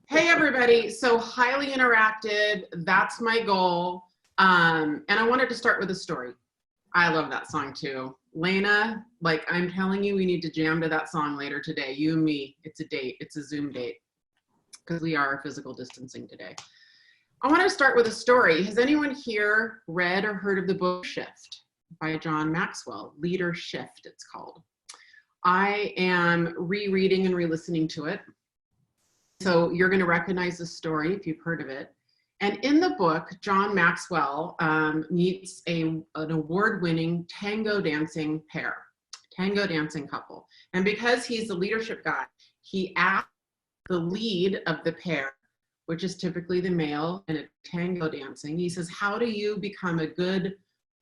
Hey everybody, so highly interactive, that's my goal. And I wanted to start with a story. I love that song too. Lena, like I'm telling you, we need to jam to that song later today. You and me, it's a date, it's a Zoom date, because we are physical distancing today. I want to start with a story. Has anyone here read or heard of the book Shift by John Maxwell? Leader Shift, it's called. I am rereading and re-listening to it. So you're going to recognize the story if you've heard of it. And in the book, John Maxwell meets an award-winning tango dancing couple. And because he's the leadership guy, he asks the lead of the pair, which is typically the male in a tango dancing, he says, how do you become a good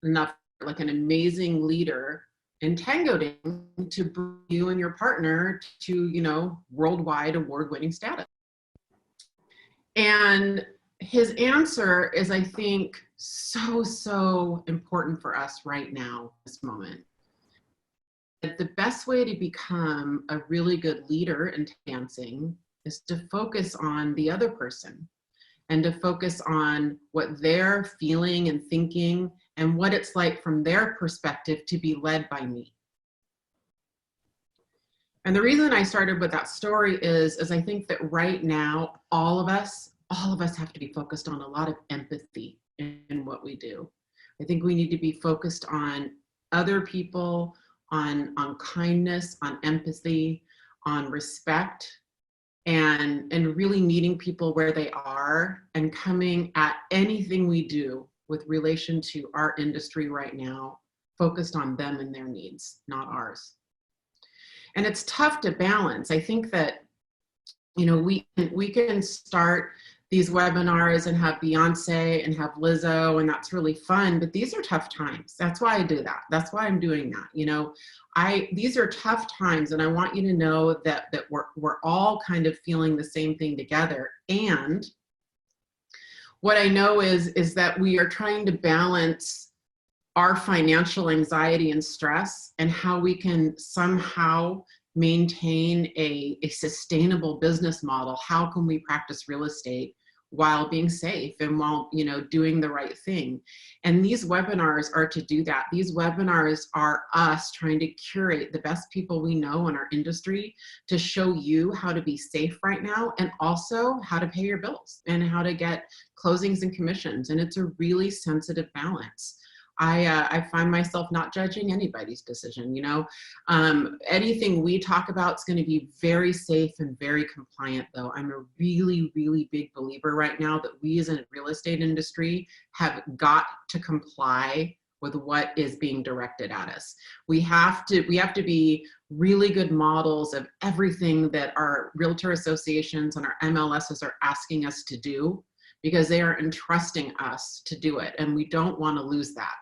enough, like an amazing leader in tango dancing to bring you and your partner to, worldwide award-winning status? And his answer is, I think, so important for us right now, this moment. That the best way to become a really good leader in dancing is to focus on the other person and to focus on what they're feeling and thinking and what it's like from their perspective to be led by me. And the reason I started with that story is I think that right now, all of us have to be focused on a lot of empathy in what we do. I think we need to be focused on other people, on kindness, on empathy, on respect, and really meeting people where they are and coming at anything we do with relation to our industry right now, focused on them and their needs, not ours. And it's tough to balance. I think that, we can start these webinars and have Beyonce and have Lizzo, and that's really fun, but these are tough times. That's why I do that. That's why I'm doing that. These are tough times, and I want you to know that we're all kind of feeling the same thing together. And what I know is that we are trying to balance our financial anxiety and stress and how we can somehow maintain a sustainable business model. How can we practice real estate while being safe and while doing the right thing? And these webinars are to do that. These webinars are us trying to curate the best people we know in our industry to show you how to be safe right now, and also how to pay your bills and how to get closings and commissions. And it's a really sensitive balance. I find myself not judging anybody's decision. Anything we talk about is going to be very safe and very compliant, though. I'm a really big believer right now that we as a real estate industry have got to comply with what is being directed at us. We have to be really good models of everything that our realtor associations and our MLSs are asking us to do, because they are entrusting us to do it, and we don't want to lose that.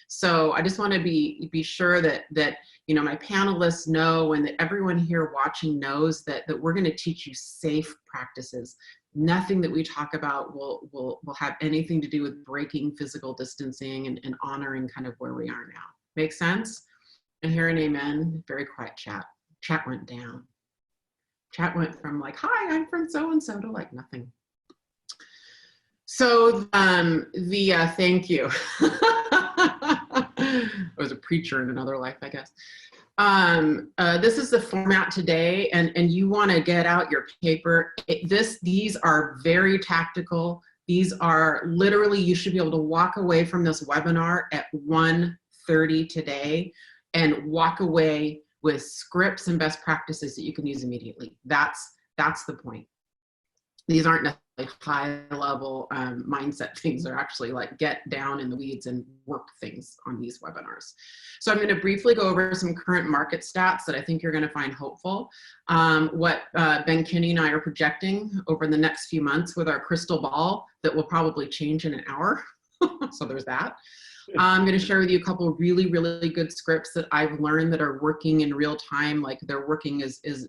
So I just want to be sure that my panelists know, and that everyone here watching knows that we're going to teach you safe practices. Nothing that we talk about will have anything to do with breaking physical distancing and honoring kind of where we are now. Make sense? I hear an amen. Very quiet chat. Chat went down. Chat went from like, hi, I'm from so-and-so, to like nothing. So thank you. I was a preacher in another life, I guess. This is the format today, and you want to get out your paper. These are very tactical. These are literally, you should be able to walk away from this webinar at 1:30 today and walk away with scripts and best practices that you can use immediately. That's the point. These aren't necessarily high level mindset things. They're actually like get down in the weeds and work things on these webinars. So I'm going to briefly go over some current market stats that I think you're going to find helpful. What Ben Kinney and I are projecting over the next few months with our crystal ball that will probably change in an hour. So there's that. I'm going to share with you a couple of really good scripts that I've learned that are working in real time, like they're working as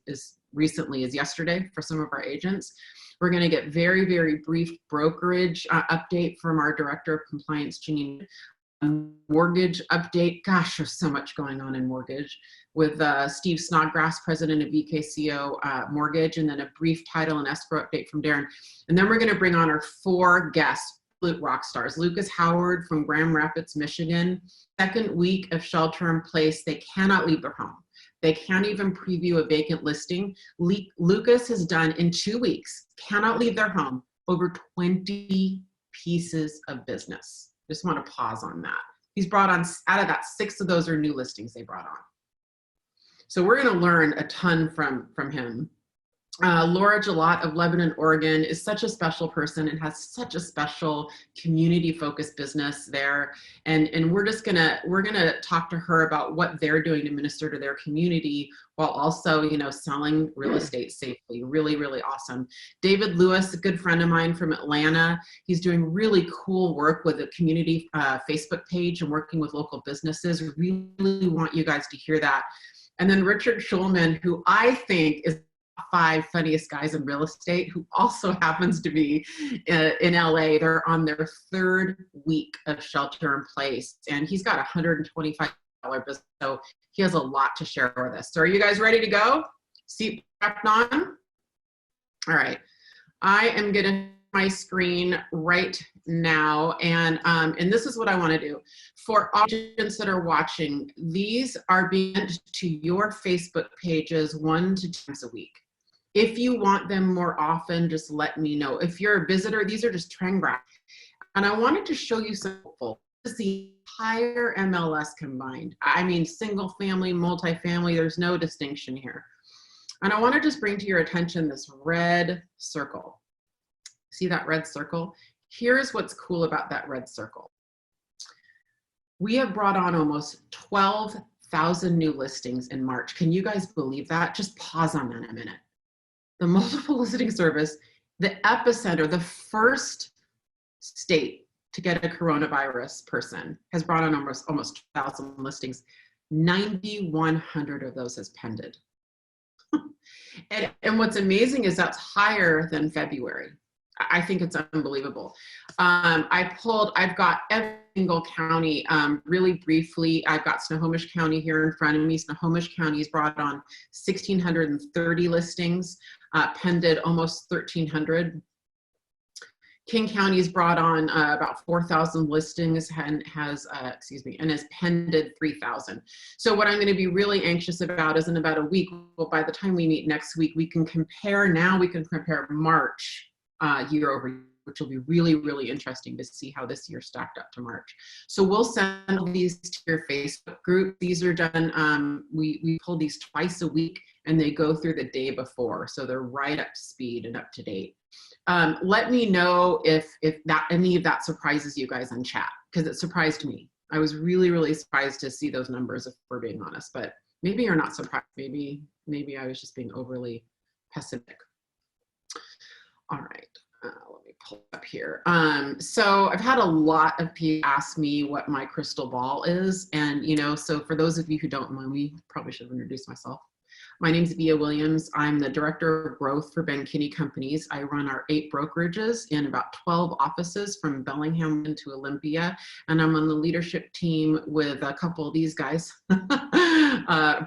recently as yesterday for some of our agents. We're going to get very brief brokerage update from our Director of Compliance, Janine. mortgage update. Gosh, there's so much going on in mortgage with Steve Snodgrass, president of VKCO Mortgage, and then a brief title and escrow update from Darren. And then we're going to bring on our 4 guests, absolute rock stars. Lucas Howard from Grand Rapids, Michigan. Second week of shelter in place. They cannot leave their home. They can't even preview a vacant listing. Lucas has done in 2 weeks, cannot leave their home, over 20 pieces of business. Just want to pause on that. He's brought on, out of that, 6 of those are new listings they brought on. So we're going to learn a ton from him. Laura Jalot of Lebanon, Oregon is such a special person and has such a special community focused business there. And we're gonna talk to her about what they're doing to minister to their community while also, you know, selling real estate safely. Really, really awesome. David Lewis, a good friend of mine from Atlanta. He's doing really cool work with a community Facebook page and working with local businesses. Really want you guys to hear that. And then Richard Schulman, who I think is 5 funniest guys in real estate, who also happens to be in LA. They're on their 3rd week of shelter in place, and he's got a $125 business, so he has a lot to share with us. So are you guys ready to go? Seat strapped on? All right, I am gonna my screen right now, and this is what I want to do. For audience that are watching, these are being sent to your Facebook pages 1 to 2 times a week. If you want them more often, just let me know. If you're a visitor, these are just trend graphs. And I wanted to show you some. This is the entire MLS combined. I mean, single family, multifamily, there's no distinction here. And I want to just bring to your attention this red circle. See that red circle? Here's what's cool about that red circle. We have brought on almost 12,000 new listings in March. Can you guys believe that? Just pause on that a minute. The multiple listing service, the epicenter, the first state to get a coronavirus person, has brought on almost 1,000 listings. 9,100 of those has pended. And what's amazing is that's higher than February. I think it's unbelievable. I've got every single county, really briefly. I've got Snohomish County here in front of me. Snohomish County's brought on 1,630 listings, pended almost 1,300. King County's brought on about 4,000 listings and has pended 3,000. So what I'm going to be really anxious about is in about a week, well, by the time we meet next week, we can compare March year over year, which will be really, really interesting to see how this year stacked up to March. So we'll send these to your Facebook group. These are done, we pull these twice a week and they go through the day before. So they're right up to speed and up to date. Let me know if any of that surprises you guys in chat, because it surprised me. I was really, really surprised to see those numbers, if we're being honest, but maybe you're not surprised. Maybe I was just being overly pessimistic. All right, let me pull up here. So I've had a lot of people ask me what my crystal ball is. And, you know, so for those of you who don't know me, probably should have introduced myself. My name is Via Williams. I'm the Director of Growth for Ben Kinney Companies. I run our 8 brokerages in about 12 offices from Bellingham to Olympia. And I'm on the leadership team with a couple of these guys,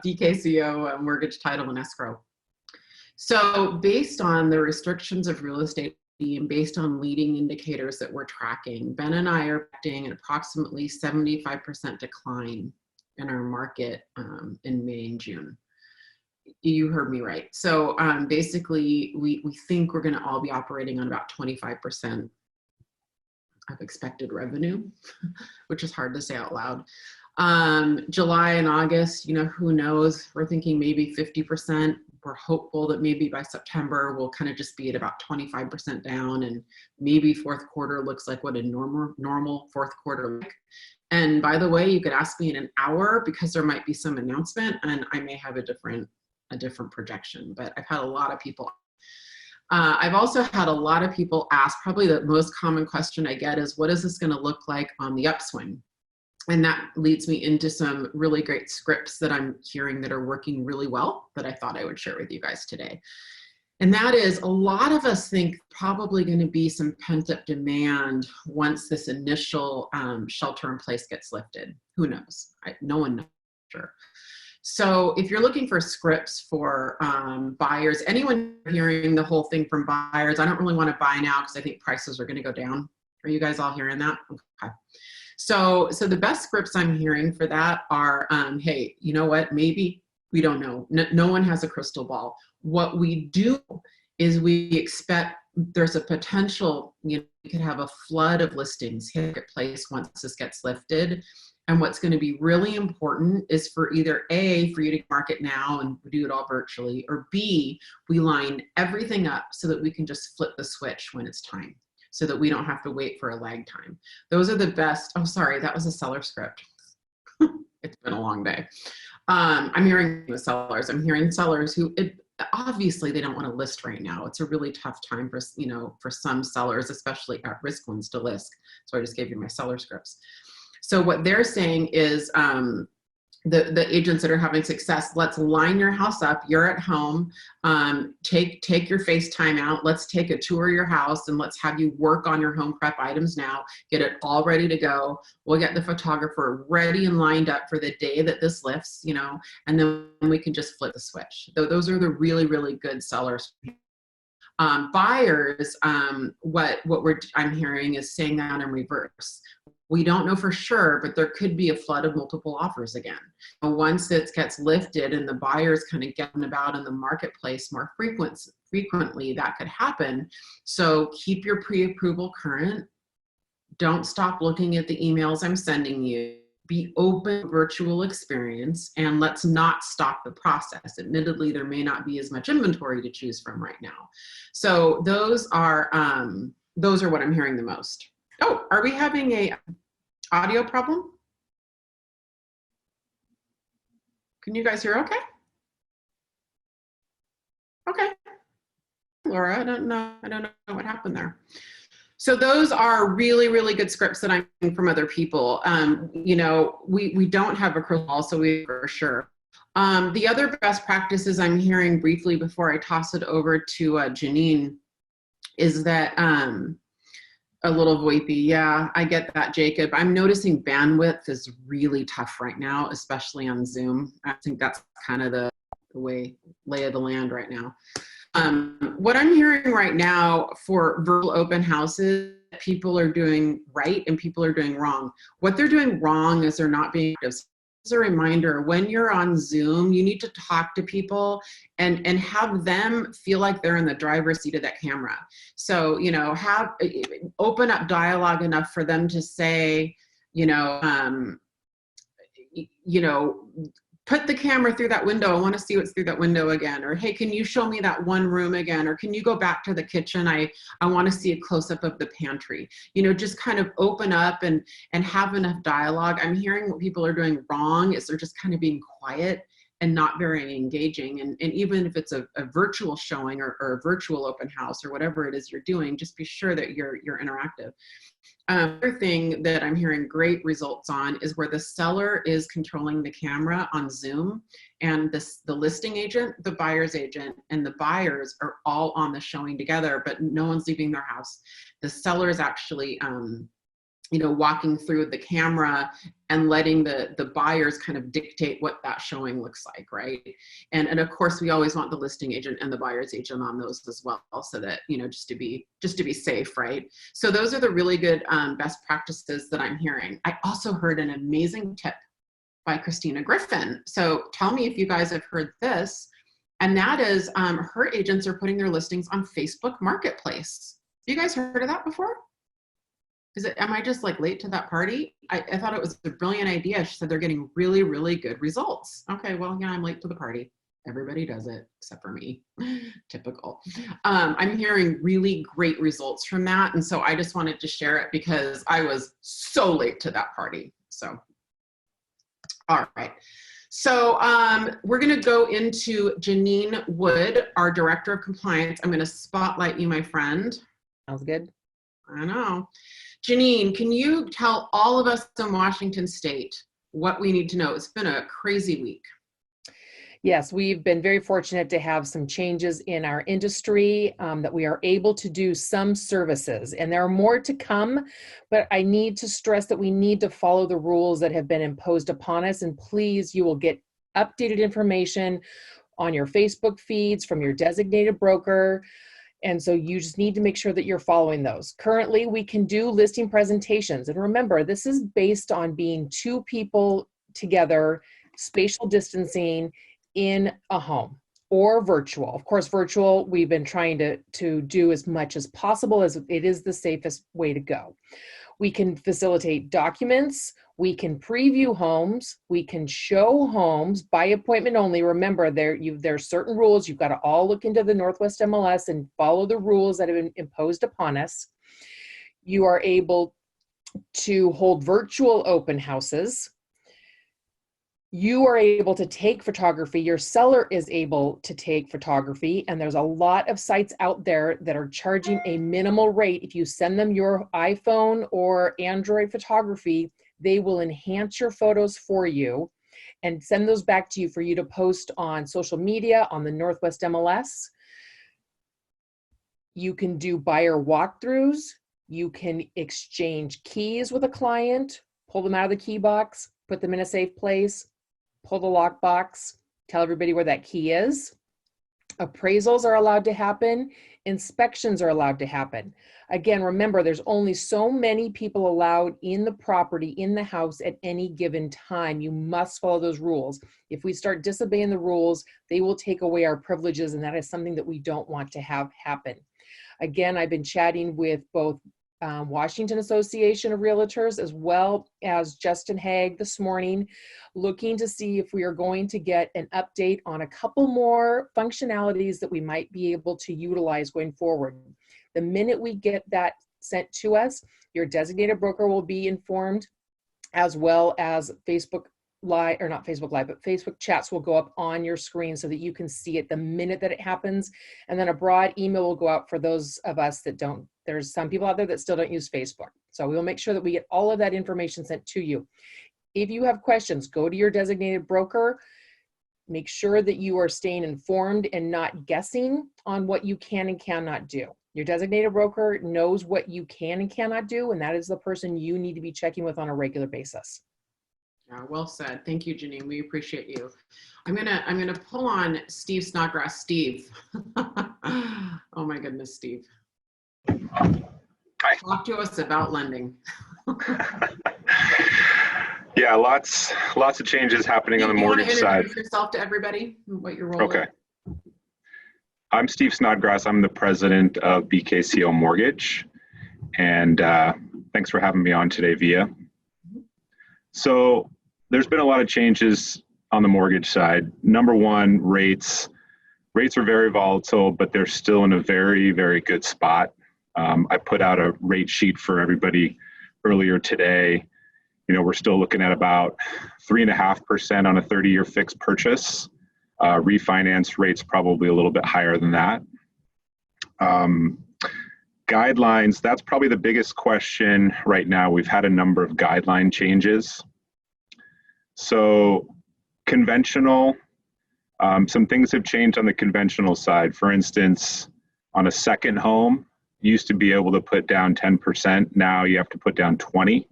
VKCO, Mortgage, Title, and Escrow. So based on the restrictions of real estate and based on leading indicators that we're tracking, Ben and I are predicting an approximately 75% decline in our market in May and June. You heard me right. So basically, we think we're going to all be operating on about 25% of expected revenue, which is hard to say out loud. July and August, you know, who knows? We're thinking maybe 50%. We're hopeful that maybe by September, we'll kind of just be at about 25% down, and maybe fourth quarter looks like what a normal fourth quarter like. And by the way, you could ask me in an hour because there might be some announcement and I may have a different projection, but I've had a lot of people. I've also had a lot of people ask, probably the most common question I get is, what is this going to look like on the upswing? And that leads me into some really great scripts that I'm hearing that are working really well that I thought I would share with you guys today. And that is, a lot of us think probably going to be some pent-up demand once this initial shelter in place gets lifted. Who knows? No one knows for sure. So if you're looking for scripts for buyers, anyone hearing the whole thing from buyers, I don't really want to buy now because I think prices are going to go down. Are you guys all hearing that? Okay. So the best scripts I'm hearing for that are, hey, you know what? Maybe we don't know. No one has a crystal ball. What we do is we expect there's a potential, we could have a flood of listings hit place once this gets lifted. And what's going to be really important is for either A, for you to market now and do it all virtually, or B, we line everything up so that we can just flip the switch when it's time, so that we don't have to wait for a lag time. Those are the best. Oh, sorry, that was a seller script. It's been a long day. I'm hearing the sellers. I'm hearing sellers who obviously they don't want to list right now. It's a really tough time for some sellers, especially at-risk ones, to list. So I just gave you my seller scripts. So what they're saying is the agents that are having success, let's line your house up. You're at home. Take your FaceTime out. Let's take a tour of your house and let's have you work on your home prep items now. Get it all ready to go. We'll get the photographer ready and lined up for the day that this lifts, and then we can just flip the switch. Those are the really, really good sellers. Buyers, I'm hearing is saying that in reverse. We don't know for sure, but there could be a flood of multiple offers again. Once it gets lifted and the buyers kind of get about in the marketplace more frequently, that could happen. So keep your pre-approval current. Don't stop looking at the emails I'm sending you. Be open to virtual experience, and let's not stop the process. Admittedly, there may not be as much inventory to choose from right now. So those are what I'm hearing the most. Oh, are we having a audio problem? Can you guys hear okay? Okay. Laura, I don't know what happened there. So those are really, really good scripts that I'm hearing from other people. We don't have a crystal ball, so we for sure. The other best practices I'm hearing briefly before I toss it over to Janine is that a little VoIPy. Yeah, I get that, Jacob. I'm noticing bandwidth is really tough right now, especially on Zoom. I think that's kind of the lay of the land right now. What I'm hearing right now for virtual open houses, people are doing right and people are doing wrong. What they're doing wrong is they're not being active. As a reminder, when you're on Zoom, you need to talk to people and have them feel like they're in the driver's seat of that camera. So, open up dialogue enough for them to say, put the camera through that window. I want to see what's through that window again. Or, hey, can you show me that one room again? Or can you go back to the kitchen? I want to see a close-up of the pantry. Just kind of open up and have enough dialogue. I'm hearing what people are doing wrong is they're just kind of being quiet and not very engaging. And even if it's a virtual showing or a virtual open house or whatever it is you're doing, just be sure that you're interactive. Another thing that I'm hearing great results on is where the seller is controlling the camera on Zoom, and the listing agent, the buyer's agent, and the buyers are all on the showing together, but no one's leaving their house. The seller is actually walking through the camera and letting the buyers kind of dictate what that showing looks like, right? And of course, we always want the listing agent and the buyer's agent on those as well, so that, just to be safe, right? So those are the really good best practices that I'm hearing. I also heard an amazing tip by Christina Griffin. So tell me if you guys have heard this, and that is her agents are putting their listings on Facebook Marketplace. Have you guys heard of that before? Am I just late to that party? I thought it was a brilliant idea. She said they're getting really, really good results. Okay, well, yeah, I'm late to the party. Everybody does it except for me. Typical. I'm hearing really great results from that. And so I just wanted to share it because I was so late to that party. So, all right. So we're going to go into Janine Wood, our Director of Compliance. I'm going to spotlight you, my friend. Sounds good. I know. Janine, can you tell all of us in Washington State what we need to know? It's been a crazy week. Yes, we've been very fortunate to have some changes in our industry, that we are able to do some services, and there are more to come, but I need to stress that we need to follow the rules that have been imposed upon us. And please, you will get updated information on your Facebook feeds from your designated broker. And so you just need to make sure that you're following those. Currently, we can do listing presentations. And remember, this is based on being two people together, spatial distancing in a home or virtual. Of course, virtual, we've been trying to do as much as possible, as it is the safest way to go. We can facilitate documents, we can preview homes, we can show homes by appointment only. Remember, there's certain rules. You've got to all look into the Northwest MLS and follow the rules that have been imposed upon us. You are able to hold virtual open houses. You are able to take photography. Your seller is able to take photography, and there's a lot of sites out there that are charging a minimal rate. If you send them your iPhone or Android photography, they will enhance your photos for you and send those back to you for you to post on social media, on the Northwest MLS. You can do buyer walkthroughs. You can exchange keys with a client, pull them out of the key box, put them in a safe place, pull the lockbox, tell everybody where that key is. Appraisals are allowed to happen. Inspections are allowed to happen. Again, remember, there's only so many people allowed in the property, in the house at any given time. You must follow those rules. If we start disobeying the rules, they will take away our privileges, and that is something that we don't want to have happen. Again, I've been chatting with both Washington Association of Realtors as well as Justin Haag this morning, looking to see if we are going to get an update on a couple more functionalities that we might be able to utilize going forward. The minute we get that sent to us, your designated broker will be informed, as well as Facebook Live, or not Facebook Live, but Facebook chats will go up on your screen so that you can see it the minute that it happens. And then a broad email will go out for those of us that don't. There's some people out there that still don't use Facebook. So we will make sure that we get all of that information sent to you. If you have questions, go to your designated broker. Make sure that you are staying informed and not guessing on what you can and cannot do. Your designated broker knows what you can and cannot do, and that is the person you need to be checking with on a regular basis. Yeah, well said. Thank you, Janine. We appreciate you. I'm gonna pull on Steve Snodgrass. Steve. Oh my goodness, Steve. Hi. Talk to us about lending. Yeah, lots of changes happening on the mortgage side. Introduce yourself to everybody, what your role Okay. is. I'm Steve Snodgrass. I'm the president of BKCO Mortgage, and thanks for having me on today, Via. So there's been a lot of changes on the mortgage side. Number one, rates. Rates are very volatile, but they're still in a very, very good spot. I put out a rate sheet for everybody earlier today. You know, we're still looking at about 3.5% on a 30-year fixed purchase. Refinance rates probably a little bit higher than that. Guidelines, that's probably the biggest question right now. We've had a number of guideline changes. So conventional, some things have changed on the conventional side. For instance, on a second home, you used to be able to put down 10%. Now you have to put down 20.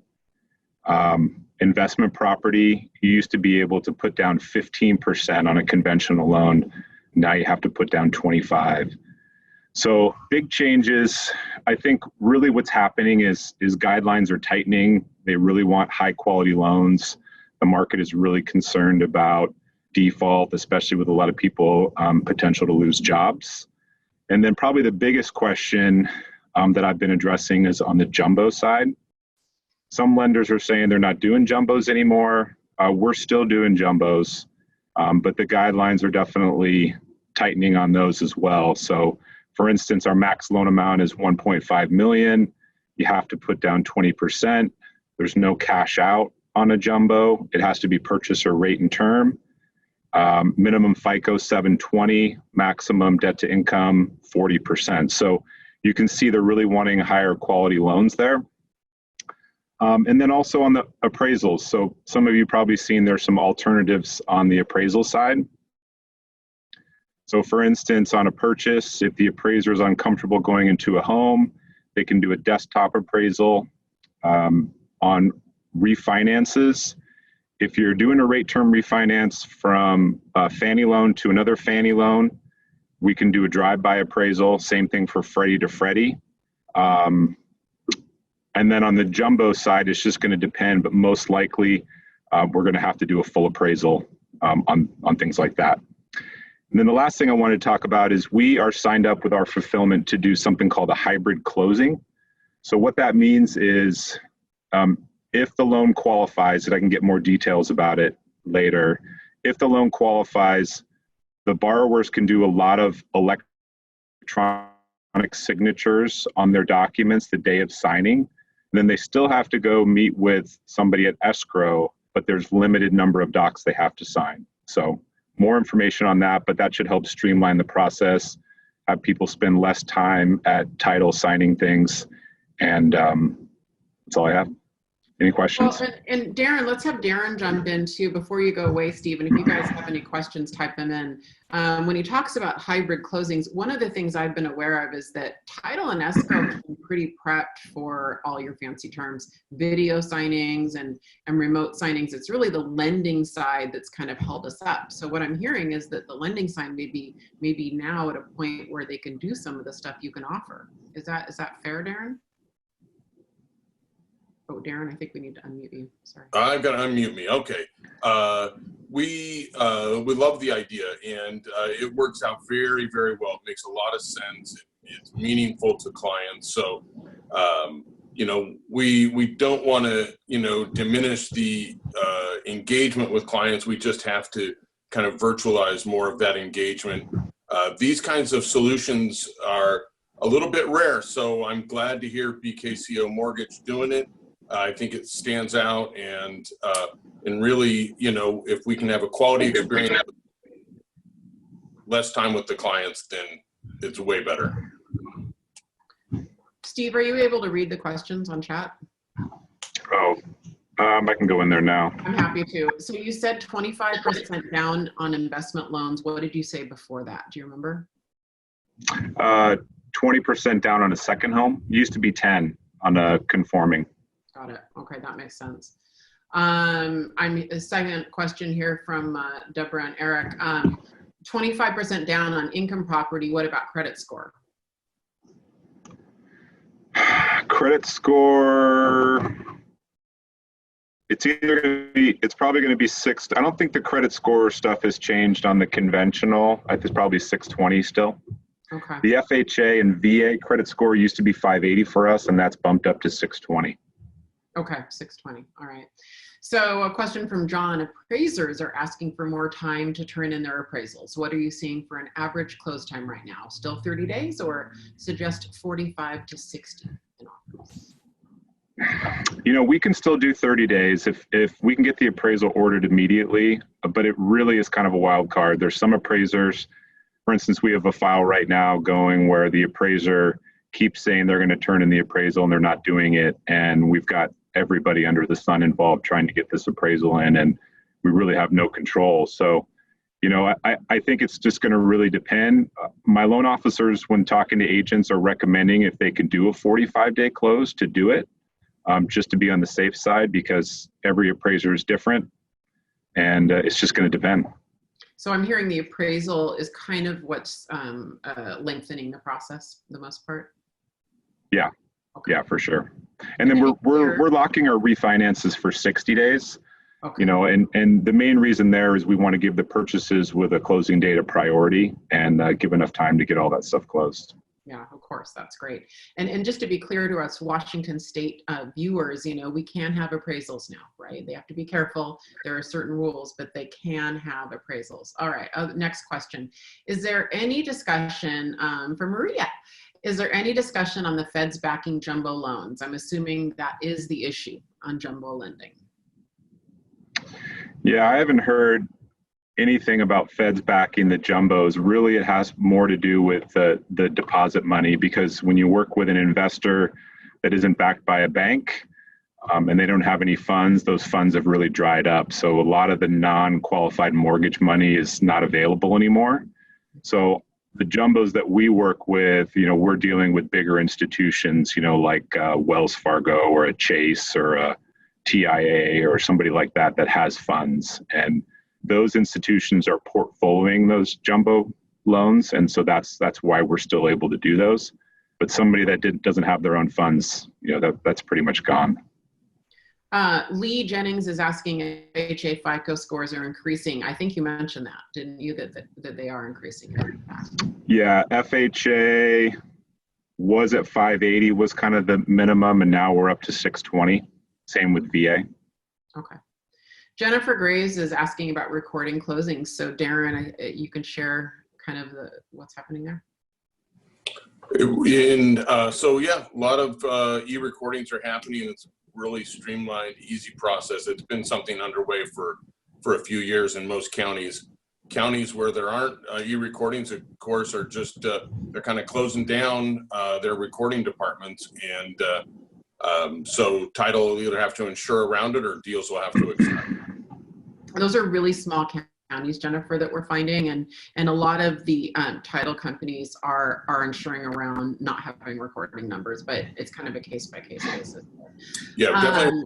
Investment property, you used to be able to put down 15% on a conventional loan. Now you have to put down 25. So big changes. I think really what's happening is guidelines are tightening. They really want high quality loans. The market is really concerned about default, especially with a lot of people potential to lose jobs. And then probably the biggest question that I've been addressing is on the jumbo side. Some lenders are saying they're not doing jumbos anymore. We're still doing jumbos, but the guidelines are definitely tightening on those as well. So for instance, our max loan amount is 1.5 million. You have to put down 20%. There's no cash out on a jumbo. It has to be purchaser rate and term. Minimum FICO 720, maximum debt to income 40%. So you can see they're really wanting higher quality loans there. And then also on the appraisals. So some of you probably seen there's some alternatives on the appraisal side. So for instance, on a purchase, if the appraiser is uncomfortable going into a home, they can do a desktop appraisal. On refinances, if you're doing a rate term refinance from a Fannie loan to another Fannie loan, we can do a drive-by appraisal. Same thing for Freddie to Freddie. And then on the jumbo side, it's just going to depend, but most likely we're going to have to do a full appraisal on things like that. And then the last thing I want to talk about is we are signed up with our fulfillment to do something called a hybrid closing. So what that means is if the loan qualifies, and I can get more details about it later, if the loan qualifies, the borrowers can do a lot of electronic signatures on their documents the day of signing. And then they still have to go meet with somebody at escrow, but there's limited number of docs they have to sign. So more information on that, but that should help streamline the process, have people spend less time at title signing things. And that's all I have. Any questions? Well, and Darren, let's have Darren jump in too before you go away, Steve. And if you guys have any questions, type them in. When he talks about hybrid closings, one of the things I've been aware of is that title and escrow can be pretty prepped for all your fancy terms, video signings and remote signings. It's really the lending side that's kind of held us up. So what I'm hearing is that the lending side may be now at a point where they can do some of the stuff you can offer. Is that fair, Darren? Oh, Darren, I think we need to unmute you. Sorry. I've got to unmute me. Okay. We love the idea, and it works out very, very well. It makes a lot of sense. It's meaningful to clients. So, you know, we don't want to, you know, diminish the engagement with clients. We just have to kind of virtualize more of that engagement. These kinds of solutions are a little bit rare, so I'm glad to hear BKCO Mortgage doing it. I think it stands out, and really, you know, if we can have a quality experience, less time with the clients, then it's way better. Steve, are you able to read the questions on chat? Oh, I can go in there now. I'm happy to. So you said 25% down on investment loans. What did you say before that? Do you remember? 20% down on a second home. Used to be 10 on a conforming. Got it. Okay, that makes sense. I'm a second question here from Deborah and Eric. 25% down on income property. What about credit score? Credit score. It's probably going to be 6. I don't think the credit score stuff has changed on the conventional. I think it's probably 620 still. Okay. The FHA and VA credit score used to be 580 for us, and that's bumped up to 620. Okay, 620. All right. So a question from John. Appraisers are asking for more time to turn in their appraisals. What are you seeing for an average close time right now? Still 30 days or suggest 45 to 60 in offers? You know, we can still do 30 days if we can get the appraisal ordered immediately, but it really is kind of a wild card. There's some appraisers, for instance, we have a file right now going where the appraiser keeps saying they're going to turn in the appraisal and they're not doing it. And we've got everybody under the sun involved trying to get this appraisal in, and we really have no control. So, you know, I think it's just going to really depend. My loan officers, when talking to agents, are recommending if they can do a 45-day close to do it, just to be on the safe side, because every appraiser is different, and it's just going to depend. So I'm hearing the appraisal is kind of what's lengthening the process the most part. Yeah. Okay. Yeah, for sure. And then we're locking our refinances for 60 days. Okay. You know, and the main reason there is we want to give the purchases with a closing date a priority and give enough time to get all that stuff closed. Yeah, of course, that's great. And just to be clear to us Washington State viewers, you know, we can have appraisals now, right? They have to be careful. There are certain rules, but they can have appraisals. All right, next question. Is there any discussion for Maria? Is there any discussion on the feds backing jumbo loans? I'm assuming that is the issue on jumbo lending. Yeah, I haven't heard anything about feds backing the jumbos. Really, it has more to do with the deposit money, because when you work with an investor that isn't backed by a bank and they don't have any funds, those funds have really dried up. So a lot of the non-qualified mortgage money is not available anymore. So the jumbos that we work with, we're dealing with bigger institutions, like Wells Fargo or a Chase or a TIA or somebody like that that has funds. And those institutions are portfolioing those jumbo loans. And so that's why we're still able to do those. But somebody that doesn't have their own funds, that's pretty much gone. Lee Jennings is asking if FHA FICO scores are increasing. I think you mentioned that, didn't you, that they are increasing? Yeah, FHA was at 580 was kind of the minimum, and now we're up to 620. Same with VA. Okay. Jennifer Graves is asking about recording closings. So Darren, you can share kind of what's happening there. So yeah, a lot of e-recordings are happening. It's really streamlined, easy process. It's been something underway for a few years in most counties. Counties where there aren't e-recordings, of course, are just they're kind of closing down their recording departments, and so title will either have to insure around it or deals will have to accept. Those are really small counties, Jennifer, that we're finding, and a lot of the title companies are insuring around not having recording numbers, but it's kind of a case by case basis. Yeah, definitely.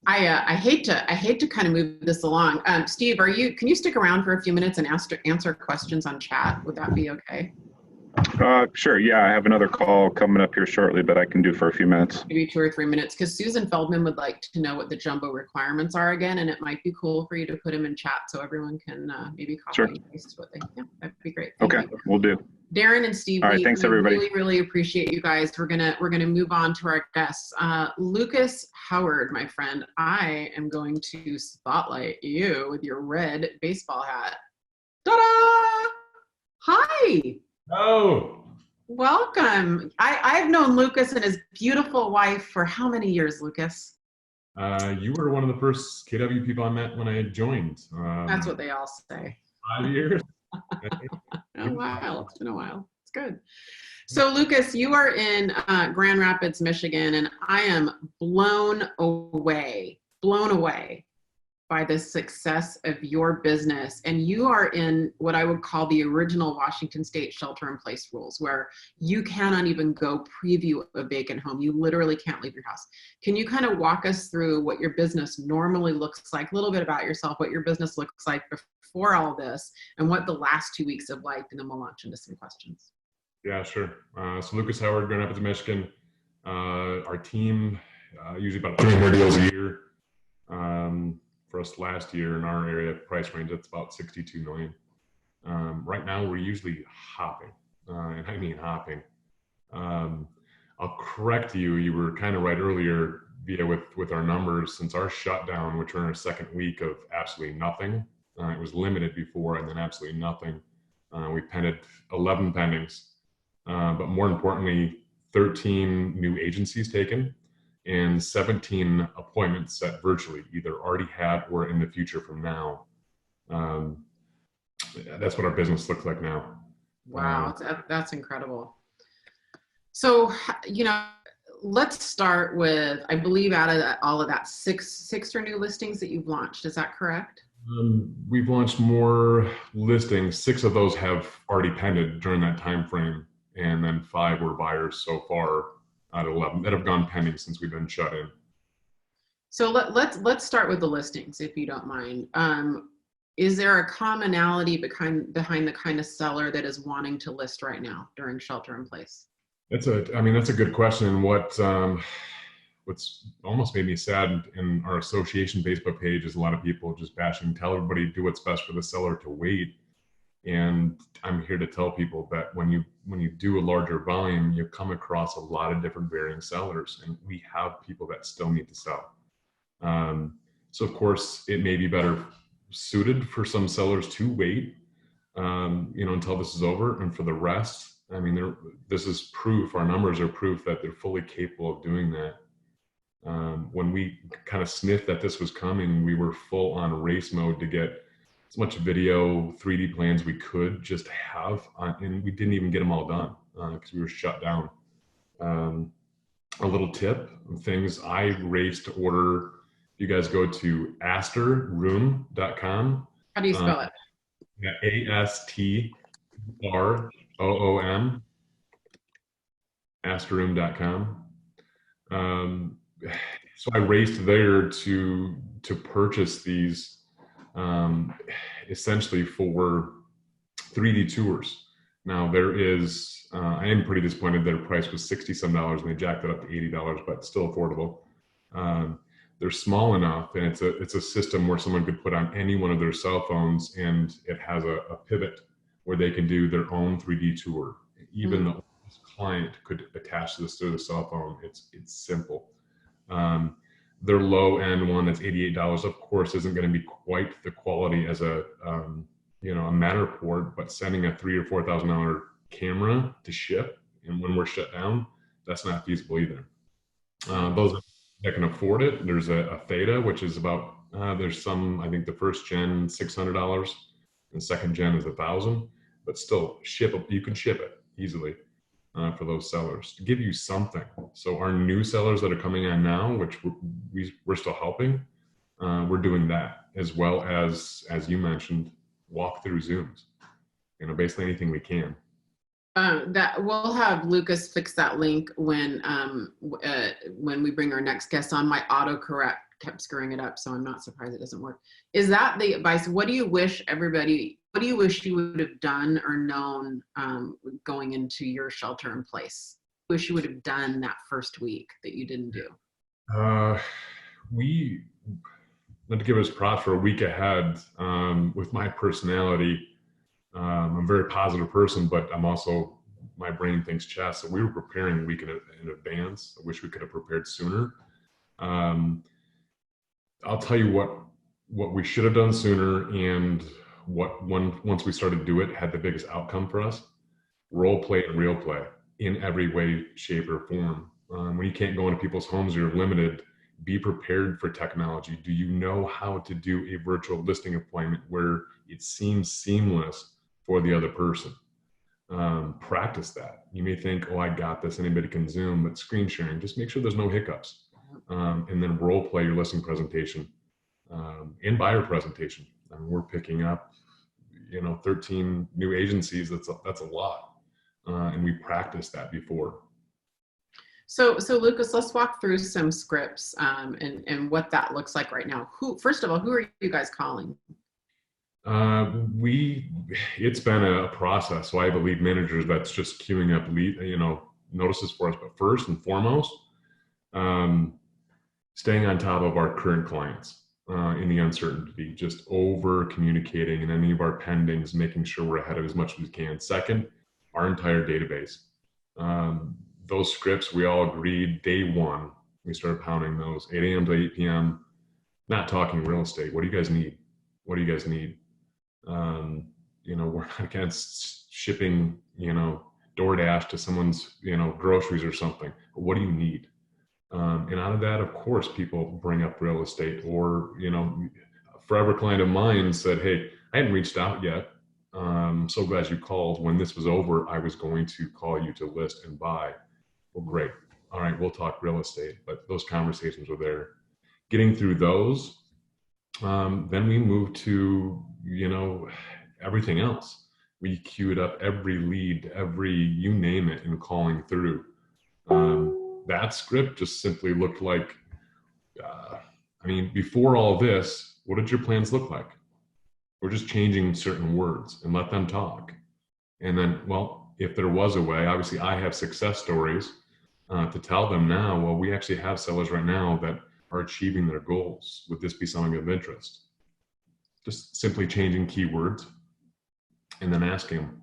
I hate to kind of move this along. Steve, can you stick around for a few minutes and answer questions on chat? Would that be okay? Sure. Yeah, I have another call coming up here shortly, but I can do for a few minutes. Maybe 2 or 3 minutes, because Susan Feldman would like to know what the jumbo requirements are again, and it might be cool for you to put them in chat so everyone can maybe copy and paste what they. Yeah, that'd be great. Thank you. We'll do. Darren and Steve, all right, thanks everybody. Really appreciate you guys. We're gonna move on to our guests. Lucas Howard, my friend, I am going to spotlight you with your red baseball hat. Ta-da! Hi. Oh, welcome. I've known Lucas and his beautiful wife for how many years, Lucas? You were one of the first KW people I met when I joined. That's what they all say. 5 years. A while. It's been a while. It's good. So Lucas, you are in Grand Rapids, Michigan, and I am blown away by the success of your business. And you are in what I would call the original Washington State shelter-in-place rules, where you cannot even go preview a vacant home. You literally can't leave your house. Can you kind of walk us through what your business normally looks like, a little bit about yourself, what your business looks like before all this, and what the last 2 weeks have liked, and then we'll launch into some questions. Yeah, sure. So Lucas Howard, Grand Rapids, Michigan. Our team, usually about 300 deals a year. For us last year in our area price range, that's about 62 million. Right now we're usually hopping, and I mean hopping. I'll correct you, you were kind of right earlier via with our numbers. Since our shutdown, which we're in our second week of absolutely nothing, it was limited before and then absolutely nothing. We pended 11 pendings, but more importantly, 13 new agencies taken, and 17 appointments set virtually, either already had or in the future from now. That's what our business looks like now. Wow, that's incredible. So, let's start with, I believe out of all of that, six are new listings that you've launched. Is that correct? We've launched more listings. 6 of those have already pended during that time frame, and then 5 were buyers so far out of 11 that have gone pending since we've been shut in. So let's start with the listings, if you don't mind. Is there a commonality behind the kind of seller that is wanting to list right now during shelter in place? That's a good question. And what's almost made me sad in our association Facebook page is a lot of people just bashing, tell everybody do what's best for the seller to wait. And I'm here to tell people that when you do a larger volume, you come across a lot of different varying sellers, and we have people that still need to sell. So of course, it may be better suited for some sellers to wait, until this is over. And for the rest, this is proof. Our numbers are proof that they're fully capable of doing that. When we kind of sniffed that this was coming, we were full on race mode to get as much video 3D plans we could just have, and we didn't even get them all done because we were shut down. A little tip of things I raced to order. You guys go to asterroom.com. How do you spell it? Yeah, ASTROOM, astroom.com. So I raced there to purchase these, essentially for 3D tours. Now there is, I am pretty disappointed their price was $60 some and they jacked it up to $80, but still affordable. They're small enough, and it's a system where someone could put on any one of their cell phones, and it has a pivot where they can do their own 3D tour. Even the client could attach this to the cell phone. It's simple. Their low end one that's $88, of course, isn't going to be quite the quality as a Matterport, but sending a $3,000 or $4,000 camera to ship, and when we're shut down, that's not feasible either. Those that can afford it, there's a Theta, which is about there's some, I think the first gen $600, and second gen is $1,000, but still you can ship it easily. For those sellers to give you something. So our new sellers that are coming on now, which we're still helping, we're doing that, as well as you mentioned, walk through Zooms. Basically anything we can. That we'll have Lucas fix that link when we bring our next guest on. My autocorrect kept screwing it up, so I'm not surprised it doesn't work. Is that the advice? What do you wish you would have done or known going into your shelter in place? Wish you would have done that first week that you didn't do? We, not to give us props for a week ahead, with my personality, I'm a very positive person, but I'm also, my brain thinks chess. So we were preparing a week in advance. I wish we could have prepared sooner. I'll tell you what we should have done sooner, and once we started to do it, had the biggest outcome for us: role play and real play in every way, shape, or form. When you can't go into people's homes, you're limited. Be prepared for technology. Do you know how to do a virtual listing appointment where it seems seamless for the other person? Practice that. You may think, oh, I got this, anybody can Zoom, but screen sharing, just make sure there's no hiccups. And then role play your listing presentation and buyer presentation. We're picking up, 13 new agencies. That's a lot, and we practiced that before. So Lucas, let's walk through some scripts and what that looks like right now. First of all, who are you guys calling? It's been a process. So I have a lead manager that's just queuing up notices for us. But first and foremost, staying on top of our current clients in the uncertainty, just over communicating in any of our pendings, making sure we're ahead of as much as we can. Second, our entire database. Those scripts, we all agreed day one, we started pounding those 8 a.m. to 8 p.m. Not talking real estate. What do you guys need? What do you guys need? We're not against shipping, DoorDash to someone's, groceries or something. But what do you need? And out of that, of course, people bring up real estate, or, a forever client of mine said, hey, I hadn't reached out yet. So glad you called. When this was over, I was going to call you to list and buy. Well, great. All right, we'll talk real estate. But those conversations were there. Getting through those, then we moved to, everything else. We queued up every lead, you name it, and calling through. That script just simply looked like, before all this, what did your plans look like? We're just changing certain words and let them talk. And then, well, if there was a way, obviously I have success stories to tell them now. Well, we actually have sellers right now that are achieving their goals. Would this be something of interest? Just simply changing keywords and then asking them.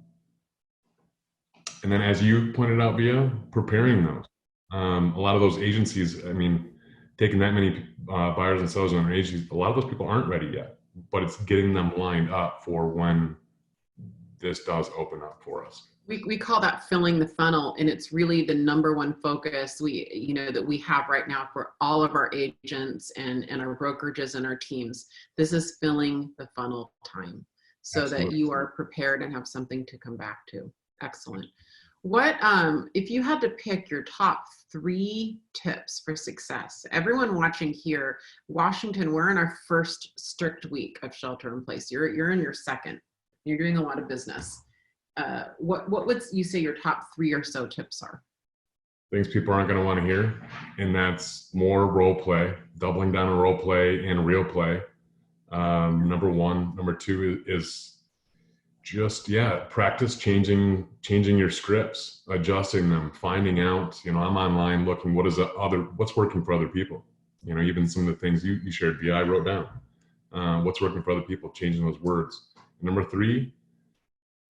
And then, as you pointed out, Via, preparing those. A lot of those agencies, taking that many buyers and sellers on their agencies, a lot of those people aren't ready yet, but it's getting them lined up for when this does open up for us. We call that filling the funnel, and it's really the number one focus that we have right now for all of our agents and our brokerages and our teams. This is filling the funnel time so Absolutely. That you are prepared and have something to come back to. Excellent. What, if you had to pick your top 3 tips for success? Everyone watching here, Washington, we're in our first strict week of shelter in place. You're in your second. you're doing a lot of business, what would you say your top 3 or so tips are? Things people aren't going to want to hear, and that's more role play, doubling down on role play and real play. Number 1. Number 2 is just, practice changing your scripts, adjusting them, finding out, I'm online looking, what's working for other people? Even some of the things you shared, I wrote down, what's working for other people, changing those words. Number 3,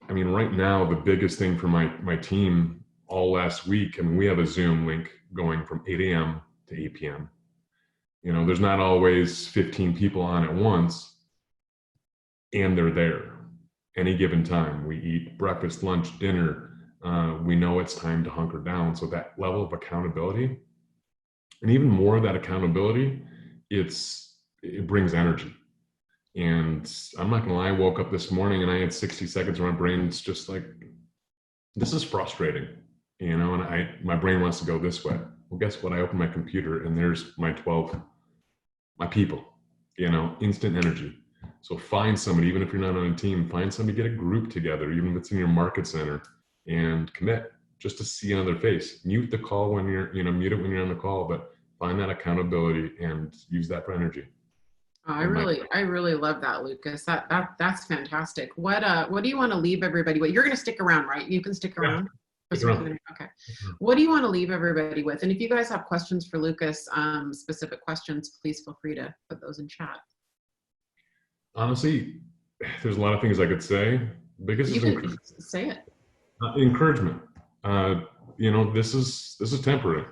right now, the biggest thing for my team all last week, we have a Zoom link going from 8 a.m. to 8 p.m. There's not always 15 people on at once, and they're there any given time. We eat breakfast, lunch, dinner. We know it's time to hunker down. So that level of accountability, and even more of that accountability, it brings energy. And I'm not gonna lie, I woke up this morning and I had 60 seconds where my brain's just like, this is frustrating, and my brain wants to go this way. Well, guess what? I open my computer and there's my people, instant energy. So find somebody, even if you're not on a team, find somebody, get a group together, even if it's in your market center, and commit just to see another face. Mute the call when mute it when you're on the call, but find that accountability and use that for energy. I really love that, Lucas. That's fantastic. What do you want to leave everybody with? You're going to stick around, right? You can stick around. Stick around. Okay. What do you want to leave everybody with? And if you guys have questions for Lucas, specific questions, please feel free to put those in chat. Honestly, there's a lot of things I could say. Biggest You is can say it. encouragement. This is temporary.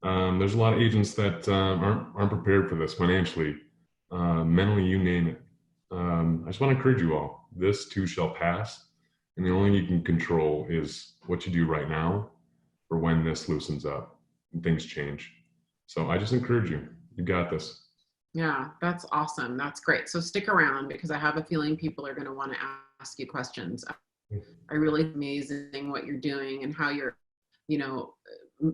There's a lot of agents that aren't prepared for this financially, mentally, you name it. I just want to encourage you all. This too shall pass, and the only thing you can control is what you do right now for when this loosens up and things change. So I just encourage you. You got this. Yeah, that's awesome. That's great. So stick around, because I have a feeling people are going to want to ask you questions. I really amazing what you're doing and how you're,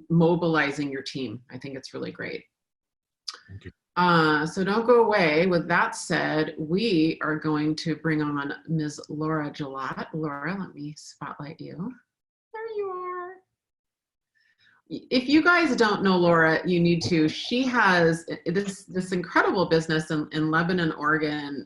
mobilizing your team. I think it's really great. Thank you. So don't go away. With that said, we are going to bring on Ms. Laura Gillot. Laura, let me spotlight you. There you are. If you guys don't know Laura, you need to. She has this incredible business in Lebanon, Oregon,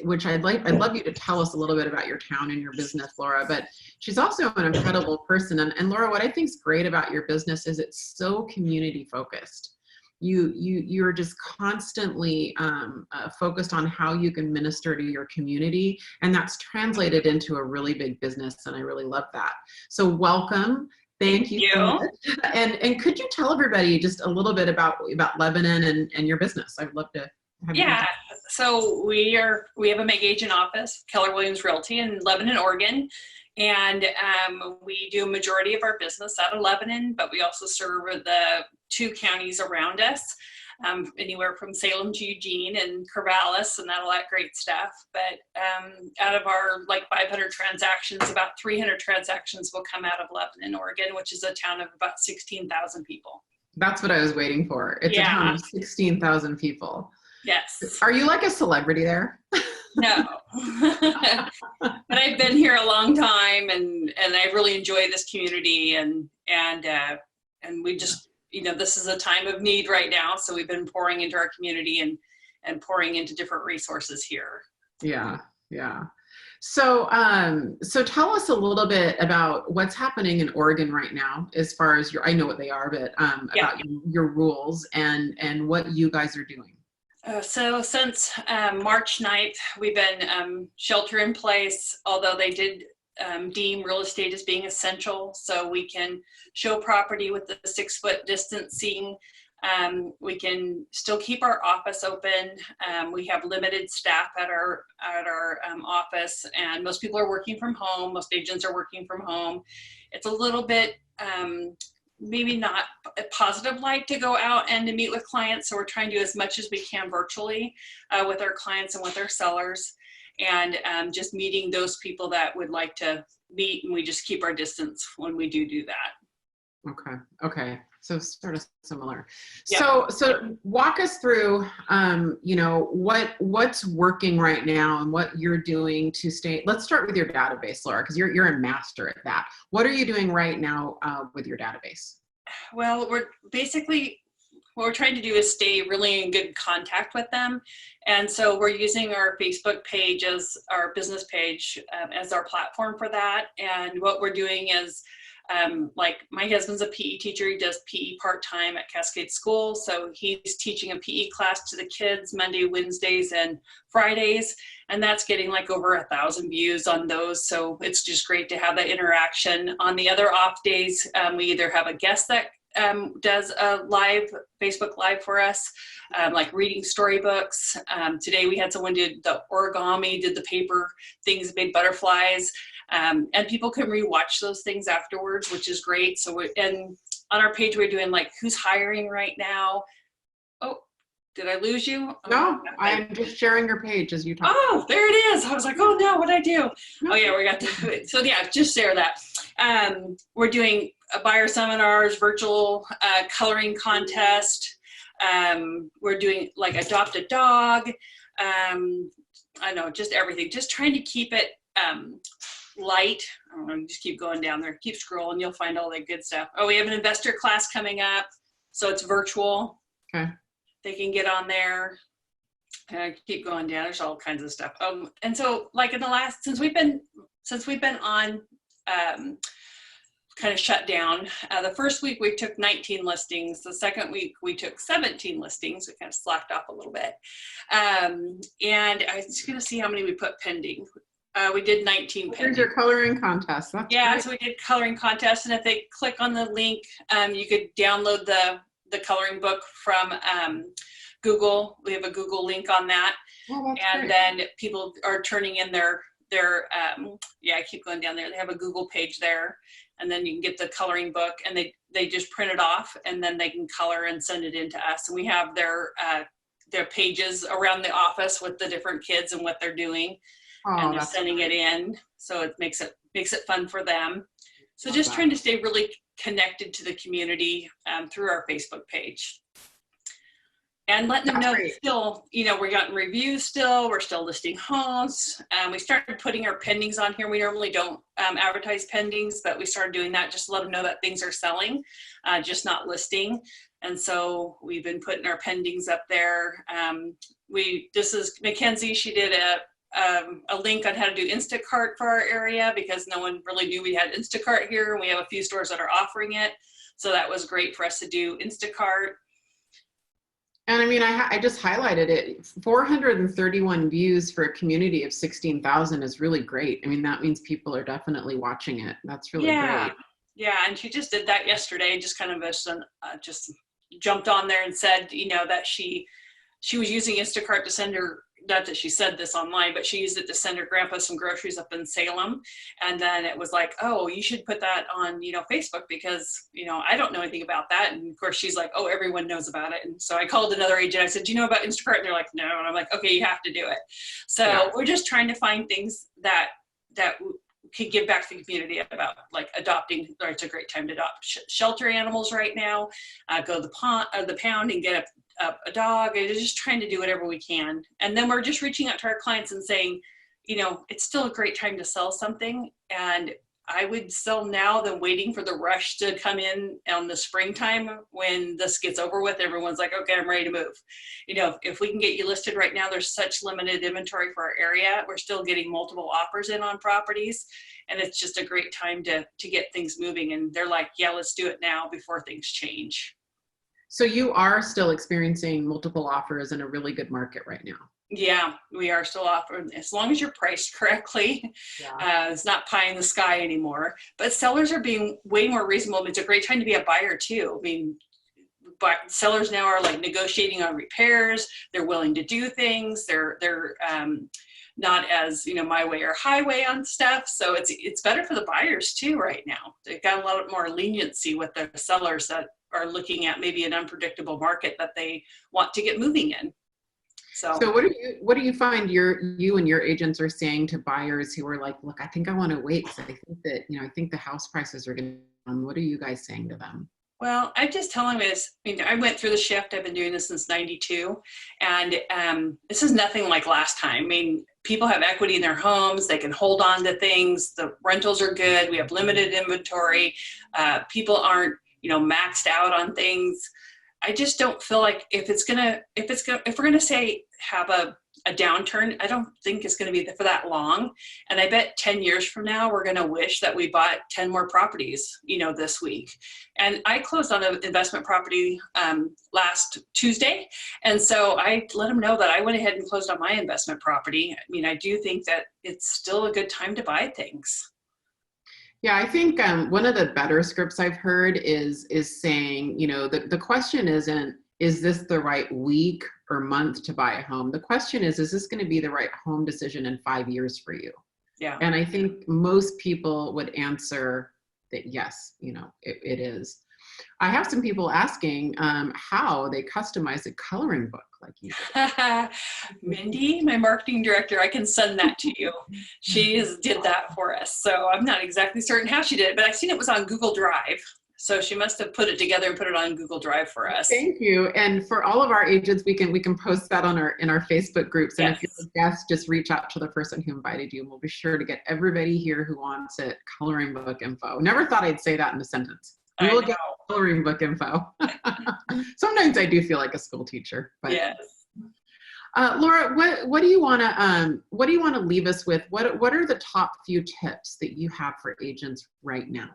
which I'd love you to tell us a little bit about your town and your business, Laura. But she's also an incredible person. And Laura, what I think is great about your business is it's so community focused. You're just constantly focused on how you can minister to your community, and that's translated into a really big business. And I really love that. So welcome. Thank you so much. And could you tell everybody just a little bit about Lebanon and your business? I'd love to have you. Yeah, so we have a Meg Agent office, Keller Williams Realty in Lebanon, Oregon. And we do a majority of our business out of Lebanon, but we also serve the 2 counties around us, anywhere from Salem to Eugene and Corvallis and all that great stuff. But out of our 500 transactions, about 300 transactions will come out of Lebanon, Oregon, which is a town of about 16,000 people. That's what I was waiting for. It's a town of 16,000 people. Yes. Are you like a celebrity there? No, but I've been here a long time, and I really enjoy this community, and we just, this is a time of need right now. So we've been pouring into our community and pouring into different resources here. Yeah. So tell us a little bit about what's happening in Oregon right now, as far as I know what they are, but about your rules and what you guys are doing. So since March 9th, we've been shelter in place, although they did deem real estate as being essential. So we can show property with the 6-foot distancing. We can still keep our office open. We have limited staff at our office, and most people are working from home. Most agents are working from home. It's a little bit maybe not a positive light to go out and to meet with clients. So we're trying to do as much as we can virtually with our clients and with our sellers, and just meeting those people that would like to meet, and we just keep our distance when we do that. Okay. So sort of similar. Yeah. So walk us through, what's working right now and what you're doing to stay. Let's start with your database, Laura, because you're a master at that. What are you doing right now with your database? Well, what we're trying to do is stay really in good contact with them. And so we're using our Facebook page as our business page as our platform for that. And what we're doing is, like my husband's a PE teacher. He does PE part-time at Cascade School. So he's teaching a PE class to the kids Monday, Wednesdays, and Fridays. And that's getting like over 1,000 views on those. So it's just great to have that interaction. On the other off days, we either have a guest that does a live Facebook Live for us, like reading storybooks. Today we had someone did the origami, did the paper things, made butterflies, and people can rewatch those things afterwards, which is great. So and on our page we're doing like who's hiring right now. Oh, did I lose you? No, I'm just sharing your page as you talk. Oh, there it is. I was like, oh no, what'd I do? Oh yeah, we got to. So yeah, just share that. We're doing buyer seminars, virtual coloring contest. We're doing like adopt a dog. I know, just everything. Just trying to keep it light. I don't know, just keep going down there. Keep scrolling. You'll find all that good stuff. Oh, we have an investor class coming up. So it's virtual. Okay. They can get on there. Keep going down. There's all kinds of stuff. And so like in the last, since we've been on kind of shut down, the first week we took 19 listings. The second week we took 17 listings. We kind of slacked off a little bit. And I was just going to see how many we put pending. We did 19 pending. Here's your coloring contest. That's great. So we did coloring contest. And if they click on the link, you could download the coloring book from Google. We have a Google link on that. Oh, that's and great. Then people are turning in their I keep going down there. They have a Google page there, and then you can get the coloring book, and they just print it off, and then they can color and send it in to us. And we have their pages around the office with the different kids and what they're doing, and they're sending it in. So it makes it fun for them. So just trying to stay really connected to the community through our Facebook page. And letting them know still, we're getting reviews still, we're still listing homes. We started putting our pendings on here. We normally don't advertise pendings, but we started doing that just to let them know that things are selling, just not listing. And so we've been putting our pendings up there. This is Mackenzie, she did a link on how to do Instacart for our area because no one really knew we had Instacart here, and we have a few stores that are offering it. So that was great for us to do Instacart. And I mean, I just highlighted it. 431 views for a community of 16,000 is really great. I mean, that means people are definitely watching it. That's really great. Yeah, and she just did that yesterday. Just kind of just jumped on there and said, that she was using Instacart to send her. Not that she said this online, but she used it to send her grandpa some groceries up in Salem. And then it was like, oh, you should put that on, Facebook because, I don't know anything about that. And of course she's like, oh, everyone knows about it. And so I called another agent. I said, do you know about Instacart? And they're like, no. And I'm like, okay, you have to do it. So we're just trying to find things that could give back to the community about like adopting, or it's a great time to adopt shelter animals right now. Go to the pound and get a dog, and just trying to do whatever we can. And then we're just reaching out to our clients and saying, it's still a great time to sell something. And I would sell now than waiting for the rush to come in the springtime when this gets over with. Everyone's like, okay, I'm ready to move. If we can get you listed right now, there's such limited inventory for our area. We're still getting multiple offers in on properties, and it's just a great time to get things moving. And they're like, yeah, let's do it now before things change. So you are still experiencing multiple offers in a really good market right now. Yeah, we are still offering, as long as you're priced correctly. It's not pie in the sky anymore, but sellers are being way more reasonable. It's a great time to be a buyer too. I mean, but sellers now are like negotiating on repairs. They're willing to do things. They're not as, my way or highway on stuff. So it's better for the buyers too right now. They've got a lot more leniency with the sellers that are looking at maybe an unpredictable market that they want to get moving in. So what do you find you and your agents are saying to buyers who are like, look, I think I want to wait because I think that, I think the house prices are going What are you guys saying to them? Well, I just tell them I went through the shift. I've been doing this since '92, and this is nothing like last time. I mean, people have equity in their homes. They can hold on to things. The rentals are good. We have limited inventory. People aren't, maxed out on things. I just don't feel like if we're gonna say have a downturn, I don't think it's going to be for that long. And I bet 10 years from now, we're going to wish that we bought 10 more properties, this week. And I closed on an investment property last Tuesday. And so I let them know that I went ahead and closed on my investment property. I mean, I do think that it's still a good time to buy things. Yeah, I think one of the better scripts I've heard is saying, the question isn't, is this the right week or month to buy a home? The question is this going to be the right home decision in 5 years for you? Yeah. And I think most people would answer that yes, it is. I have some people asking how they customize a coloring book like you did. Mindy, my marketing director, I can send that to you. She did that for us. So I'm not exactly certain how she did it, but I've seen it was on Google Drive. So she must have put it together and put it on Google Drive for us. Thank you. And for all of our agents, we can post that in our Facebook groups. And Yes. if you're a guest, just reach out to the person who invited you. And we'll be sure to get everybody here who wants it coloring book info. Never thought I'd say that in a sentence. We will get coloring book info. Sometimes I do feel like a school teacher. But. Yes. Laura, what do you want to leave us with? What are the top few tips that you have for agents right now?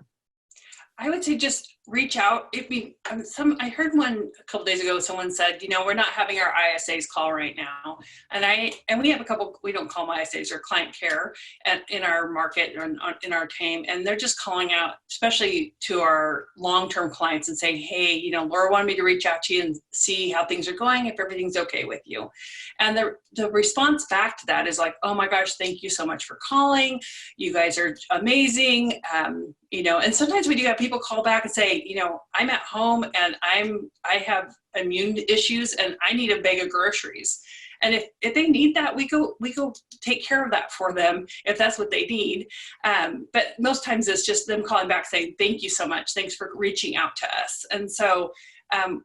I would say just reach out. I heard one a couple days ago. Someone said, we're not having our ISAs call right now, and we have a couple. We don't call them ISAs or client care in our market or in our team, and they're just calling out, especially to our long-term clients, and saying, hey, Laura wanted me to reach out to you and see how things are going, if everything's okay with you. And the response back to that is like, oh my gosh, thank you so much for calling. You guys are amazing. And sometimes we do have people call back and say, I'm at home and I have immune issues and I need a bag of groceries. And if they need that, we go take care of that for them if that's what they need. But most times it's just them calling back saying, thank you so much. Thanks for reaching out to us. And so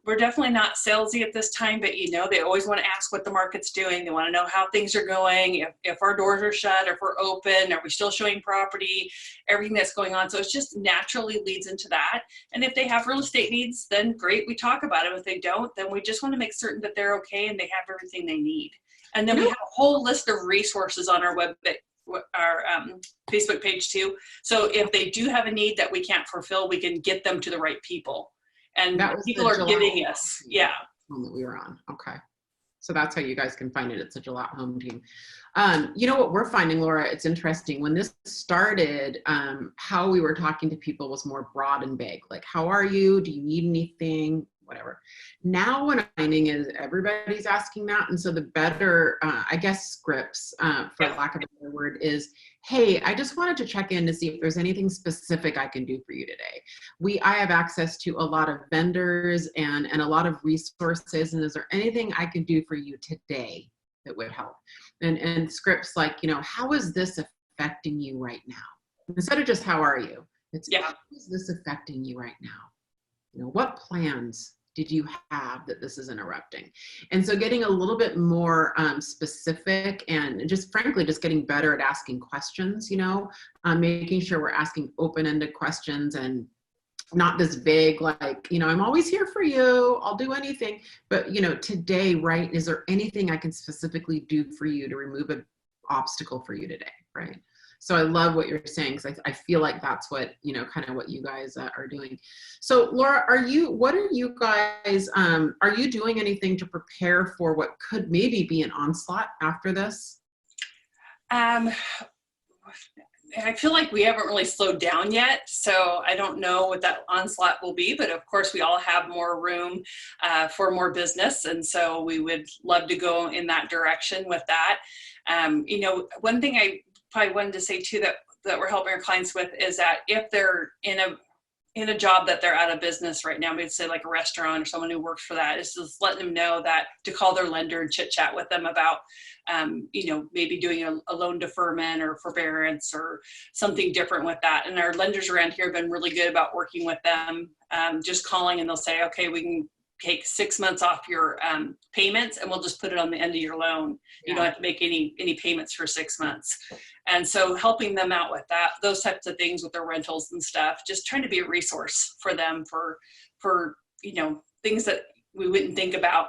we're definitely not salesy at this time, but they always want to ask what the market's doing. They want to know how things are going, if our doors are shut, if we're open, are we still showing property, everything that's going on. So it just naturally leads into that. And if they have real estate needs, then great, we talk about it. If they don't, then we just want to make certain that they're okay and they have everything they need. And then we have a whole list of resources on our our Facebook page too. So if they do have a need that we can't fulfill, we can get them to the right people. And people are giving us, yeah. That we were on. Okay. So that's how you guys can find it. It's a Gillette Home Team. What we're finding, Laura, it's interesting. When this started, how we were talking to people was more broad and vague. Like, how are you? Do you need anything? Whatever. Now what I'm finding is everybody's asking that. And so the better, scripts, for lack of a better word, is, hey, I just wanted to check in to see if there's anything specific I can do for you today. I have access to a lot of vendors and a lot of resources. And is there anything I can do for you today that would help? And scripts like, how is this affecting you right now? Instead of just, how are you? It's, how is this affecting you right now? What plans did you have that this is interrupting? And so getting a little bit more specific and just frankly, just getting better at asking questions, making sure we're asking open-ended questions and not this vague, like, I'm always here for you, I'll do anything. But, today, right, is there anything I can specifically do for you to remove an obstacle for you today, right? So I love what you're saying, because I feel like that's what, kind of what you guys are doing. So Laura, are you doing anything to prepare for what could maybe be an onslaught after this? I feel like we haven't really slowed down yet, so I don't know what that onslaught will be, but of course we all have more room for more business, and so we would love to go in that direction with that. One thing I probably wanted to say too that we're helping our clients with is that if they're in a in a job that they're out of business right now, we'd say like a restaurant or someone who works for that, is just letting them know that to call their lender and chit chat with them about, maybe doing a loan deferment or forbearance or something different with that. And our lenders around here have been really good about working with them, just calling, and they'll say, okay, we can take 6 months off your payments and we'll just put it on the end of your loan. You don't have to make any payments for 6 months. And so helping them out with that, those types of things with their rentals and stuff, just trying to be a resource for them for things that we wouldn't think about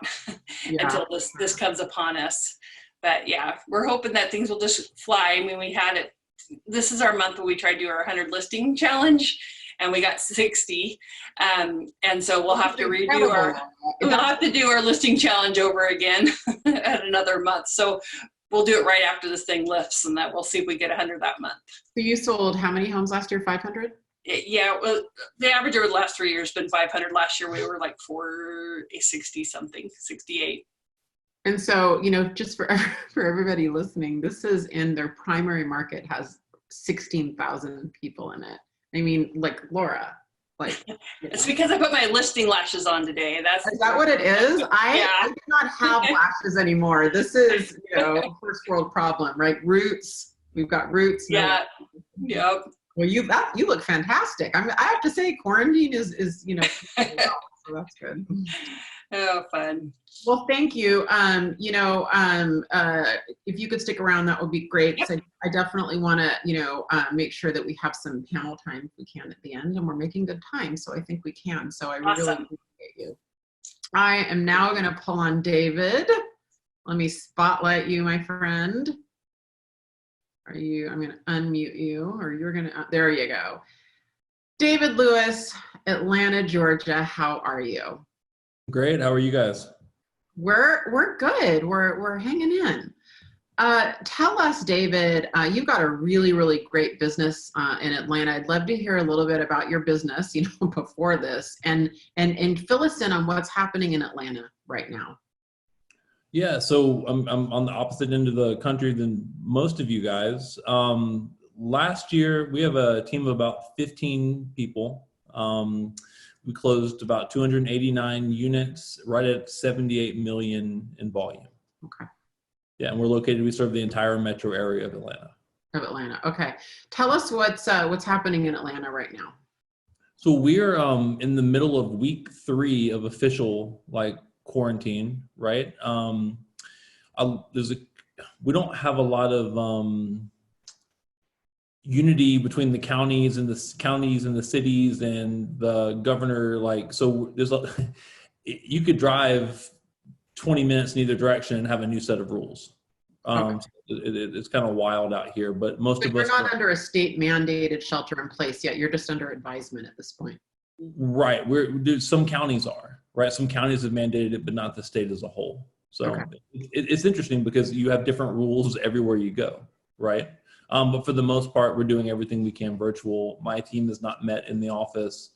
until this comes upon us. But yeah, we're hoping that things will just fly. I mean, we had it, this is our month where we tried to do our 100 listing challenge, and we got 60. And so we'll have to we'll have to do our listing challenge over again at another month. So we'll do it right after this thing lifts, and that we'll see if we get 100 that month. So you sold how many homes last year? 500? Yeah, well, the average over the last 3 years has been 500. Last year we were like 460 something, 68. And so, just for everybody listening, this is in their primary market, has 16,000 people in it. I mean, like Laura, it's because I put my listing lashes on today. Is that what it is? I do not have lashes anymore. This is, a first world problem, right? Roots. We've got roots. Yeah. Yep. Well, you look fantastic. I have to say, quarantine is so that's good. Oh, fun. Well, thank you. If you could stick around, that would be great. So I definitely want to, make sure that we have some panel time if we can at the end, and we're making good time. So I think we can. So I really appreciate you. I am now going to pull on David. Let me spotlight you, my friend. I'm going to unmute you, or you're going to, there you go. David Lewis, Atlanta, Georgia. How are you? Great. How are you guys? We're good. We're hanging in. Tell us, David, you've got a really, really great business in Atlanta. I'd love to hear a little bit about your business, before this, and fill us in on what's happening in Atlanta right now. Yeah. So I'm on the opposite end of the country than most of you guys. Last year, we have a team of about 15 people. We closed about 289 units, right at 78 million in volume. Okay. Yeah, and we serve the entire metro area of Atlanta. Okay. Tell us what's happening in Atlanta right now. So we're in the middle of week 3 of official quarantine, right? We don't have a lot of unity between the counties and the cities and the governor. So there's you could drive 20 minutes in either direction and have a new set of rules. Okay. It's kind of wild out here, but most of us you're not under a state mandated shelter in place yet. You're just under advisement at this point. Right. Some counties are, right? Some counties have mandated it, but not the state as a whole. So it's interesting because you have different rules everywhere you go, right? But for the most part, we're doing everything we can virtual. My team has not met in the office,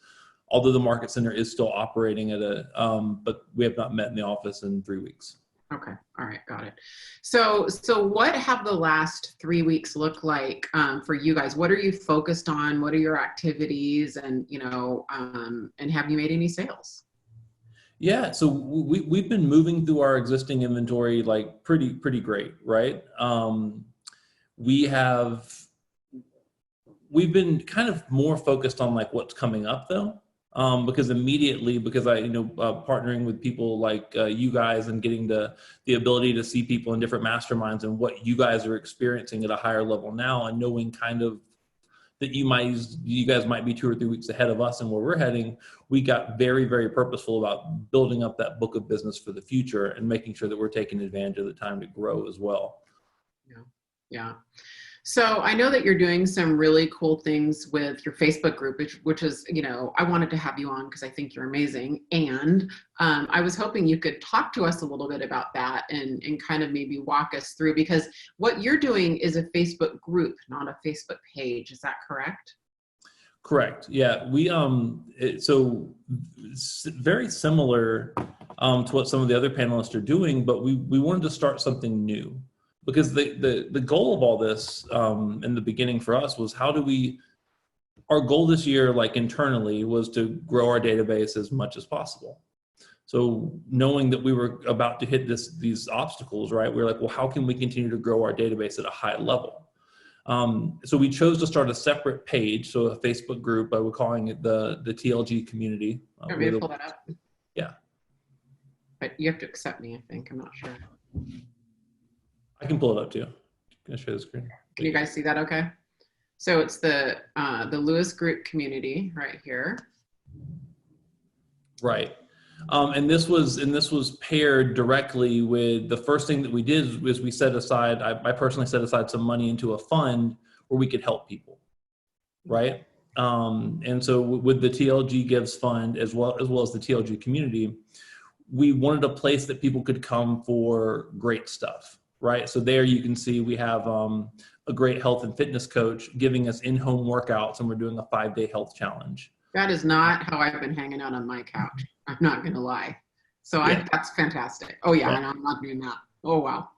although the market center is still operating but we have not met in the office in 3 weeks. Okay. All right. Got it. So what have the last 3 weeks looked like for you guys? What are you focused on? What are your activities? And, and have you made any sales? Yeah. So we've been moving through our existing inventory, pretty great. Right. We've been kind of more focused on what's coming up though. Because I, partnering with people like you guys and getting the ability to see people in different masterminds and what you guys are experiencing at a higher level now, and knowing kind of that you guys might be 2 or 3 weeks ahead of us and where we're heading, we got very, very purposeful about building up that book of business for the future and making sure that we're taking advantage of the time to grow as well. Yeah. So I know that you're doing some really cool things with your Facebook group, which is, I wanted to have you on because I think you're amazing. And I was hoping you could talk to us a little bit about that and kind of maybe walk us through, because what you're doing is a Facebook group, not a Facebook page. Is that correct? Correct. Yeah. We, so very similar to what some of the other panelists are doing, but we wanted to start something new. Because the goal of all this in the beginning for us was, how do we our goal this year, like internally, was to grow our database as much as possible. So knowing that we were about to hit these obstacles, right, we're like, well, how can we continue to grow our database at a high level? So we chose to start a separate page, so a Facebook group. We're calling it the TLG community. Want me to pull that up? Yeah. But you have to accept me, I think. I'm not sure. I can pull it up too. Can I share the screen? Can you guys see that okay? So it's the Lewis Group community right here. Right. And this was paired directly with the first thing that we did was we set aside, I personally set aside some money into a fund where we could help people. Right. And so with the TLG Gives Fund, as well as the TLG community, we wanted a place that people could come for great stuff. Right. So there you can see we have a great health and fitness coach giving us in-home workouts, and we're doing a 5-day health challenge. That is not how I've been hanging out on my couch. I'm not going to lie. So Yeah. that's fantastic. Oh yeah, Yeah. and I'm not doing that. Oh wow.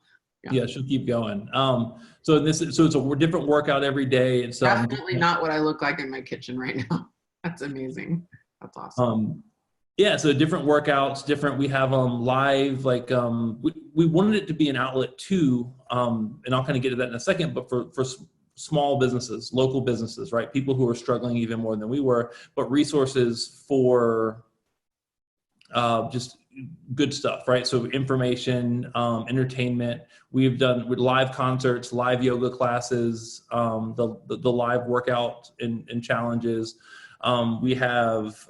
Yeah, she'll keep going. So it's a different workout every day. It's Definitely not what I look like in my kitchen right now. That's amazing. That's awesome. Yeah, so different workouts, different. We have live, like we wanted it to be an outlet too, and I'll kind of get to that in a second. But for small businesses, local businesses, right? People who are struggling even more than we were, but resources for just good stuff, right? So information, entertainment. We've done with live concerts, live yoga classes, the live workout and challenges. We have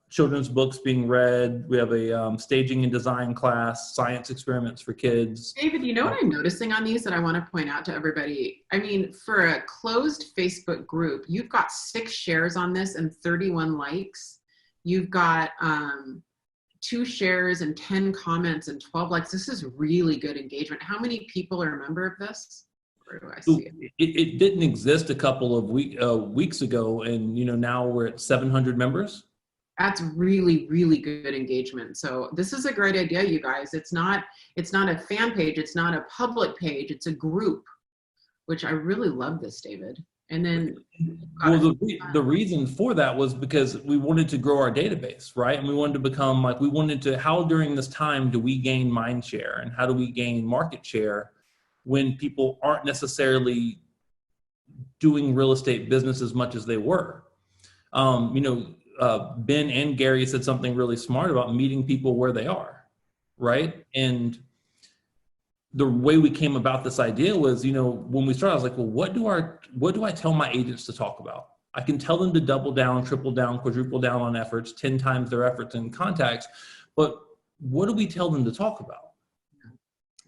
children's books being read. We have a staging and design class, science experiments for kids. David, you know what I'm noticing on these that I want to point out to everybody? I mean, for a closed Facebook group, you've got 6 shares on this and 31 likes. You've got 2 shares and 10 comments and 12 likes. This is really good engagement. How many people are a member of this? Where do I see it? It didn't exist a couple of weeks ago, and now we're at 700 members. That's really, really good engagement. So this is a great idea, you guys. It's not a fan page. It's not a public page. It's a group, which I really love this, David. And then, well, the reason for that was because we wanted to grow our database, right? And we wanted to become how during this time do we gain mind share, and how do we gain market share when people aren't necessarily doing real estate business as much as they were? Ben and Gary said something really smart about meeting people where they are, right? And the way we came about this idea was, when we started, I was like, well, what do I tell my agents to talk about? I can tell them to double down, triple down, quadruple down on efforts, 10 times their efforts and contacts, but what do we tell them to talk about?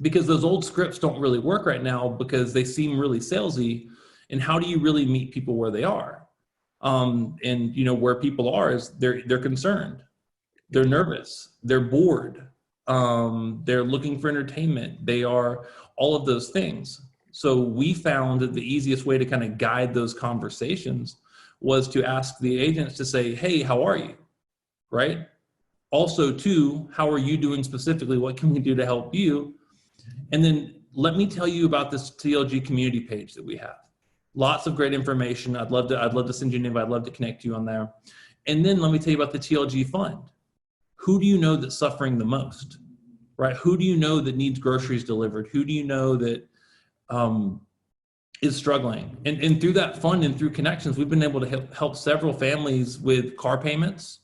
Because those old scripts don't really work right now because they seem really salesy. And how do you really meet people where they are? And where people are is they're concerned, they're nervous, they're bored, they're looking for entertainment, they are all of those things. So we found that the easiest way to kind of guide those conversations was to ask the agents to say, hey, how are you? Right? Also, too, how are you doing specifically? What can we do to help you? And then let me tell you about this TLG community page that we have. Lots of great information. I'd love to send you an invite. I'd love to connect you on there. And then let me tell you about the TLG fund. Who do you know that's suffering the most, right? Who do you know that needs groceries delivered? Who do you know that is struggling? And through that fund and through connections, we've been able to help several families with car payments,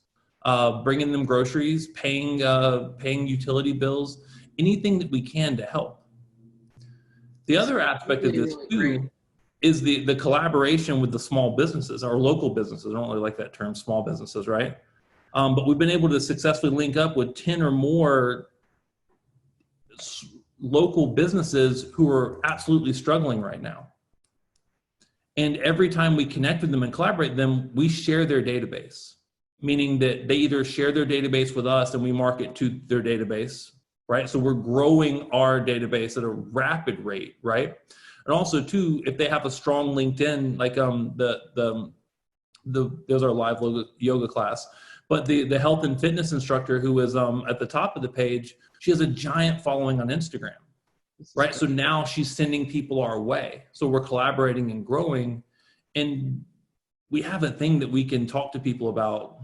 bringing them groceries, paying utility bills, anything that we can to help. The other aspect of this too is the collaboration with the small businesses or local businesses. I don't really like that term, small businesses, right? But we've been able to successfully link up with 10 or more local businesses who are absolutely struggling right now. And every time we connect with them and collaborate with them, we share their database, meaning that they either share their database with us and we market to their database, right? So we're growing our database at a rapid rate, right? And also too, if they have a strong LinkedIn, like there's our live yoga class, but the health and fitness instructor who is at the top of the page, she has a giant following on Instagram, right? So now she's sending people our way. So we're collaborating and growing. And we have a thing that we can talk to people about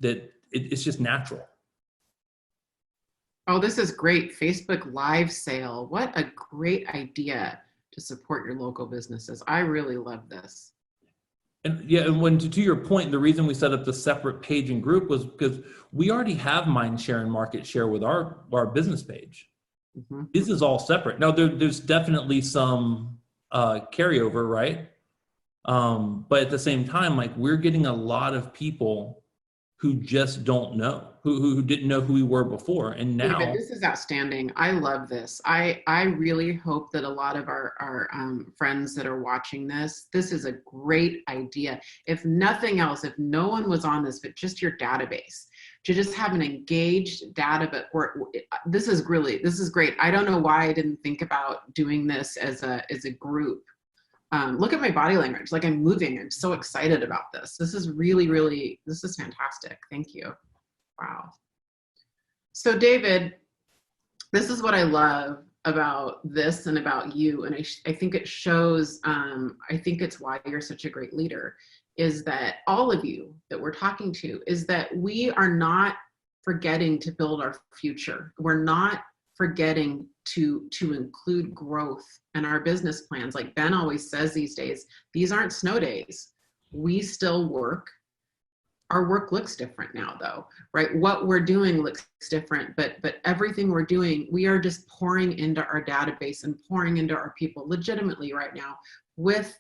that it's just natural. Oh, this is great. Facebook Live sale. What a great idea to support your local businesses. I really love this. And yeah, and when to your point, the reason we set up the separate page and group was because we already have mind share and market share with our business page. Mm-hmm. This is all separate. Now there's definitely some carryover, right? But at the same time, like, we're getting a lot of people who just don't know, who didn't know who we were before. And now David, this is outstanding. I love this. I really hope that a lot of our friends that are watching this is a great idea. If nothing else, if no one was on this, but just your database, to just have an engaged database, this is great. I don't know why I didn't think about doing this as a group. Look at my body language. Like, I'm moving. I'm so excited about this. This is really, this is fantastic. Thank you. Wow. So David, this is what I love about this and about you. And I think it shows, I think it's why you're such a great leader, is that all of you that we're talking to, is that we are not forgetting to build our future. We're not forgetting to include growth in our business plans. Like Ben always says these days, these aren't snow days. We still work. Our work looks different now, though, right? What we're doing looks different, but everything we're doing, we are just pouring into our database and pouring into our people legitimately right now with,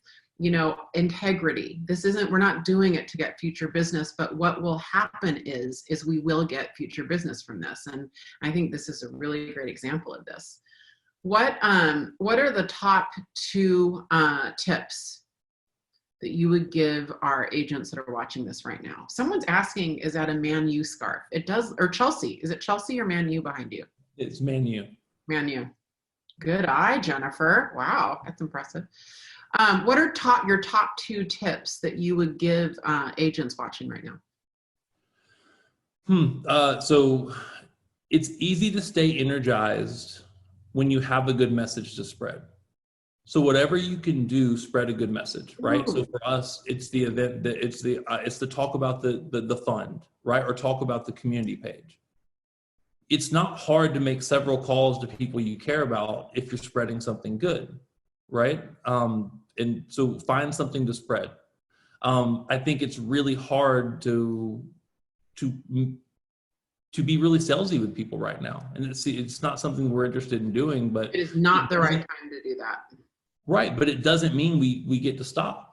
integrity. We're not doing it to get future business, but what will happen is we will get future business from this. And I think this is a really great example of this. What are the top 2 tips that you would give our agents that are watching this right now? Someone's asking, is that a Man U scarf? It does, or Chelsea. Is it Chelsea or Man U behind you? it's Man U. Man U. Good eye, Jennifer. Wow, that's impressive. What are your top 2 tips that you would give agents watching right now? So it's easy to stay energized when you have a good message to spread. So whatever you can do, spread a good message, right? Ooh. So for us, it's the event that it's the talk about the fund, right? Or talk about the community page. It's not hard to make several calls to people you care about if you're spreading something good, right? And so find something to spread. I think it's really hard to be really salesy with people right now. And it's not something we're interested in doing, but It is not the right time to do that. Right, but it doesn't mean we get to stop.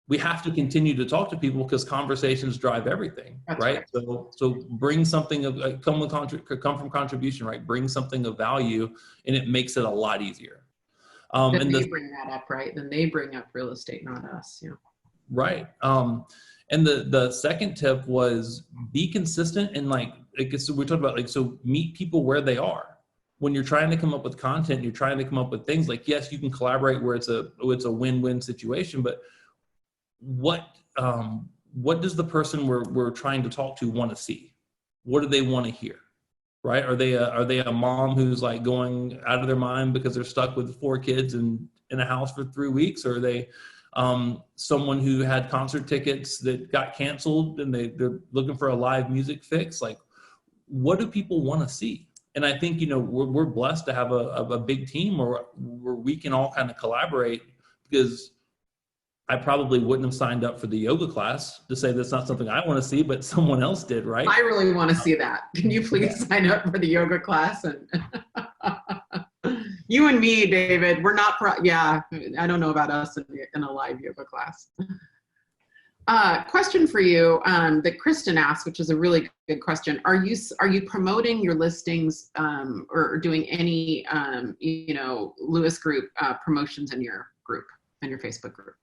We have to continue to talk to people because conversations drive everything, right? So bring something of come from contribution, right? Bring something of value, and it makes it a lot easier. Then they bring that up, right? Then they bring up real estate, not us. Yeah. Right. And the second tip was be consistent and so we talked about so meet people where they are. When you're trying to come up with content, you're trying to come up with things yes, you can collaborate where it's a win-win situation, but what does the person we're trying to talk to want to see? What do they want to hear? Right? Are they a mom who's going out of their mind because they're stuck with 4 kids in a house for 3 weeks? Or are they someone who had concert tickets that got canceled and they're looking for a live music fix? What do people want to see? And I think, we're blessed to have a big team where we can all kind of collaborate, because I probably wouldn't have signed up for the yoga class to say that's not something I want to see, but someone else did, right? I really want to see that. Can you please sign up for the yoga class? And you and me, David, we're not, I don't know about us in a live yoga class. Question for you that Kristen asked, which is a really good question. Are you promoting your listings or doing any, Lewis Group promotions in your group, in your Facebook group?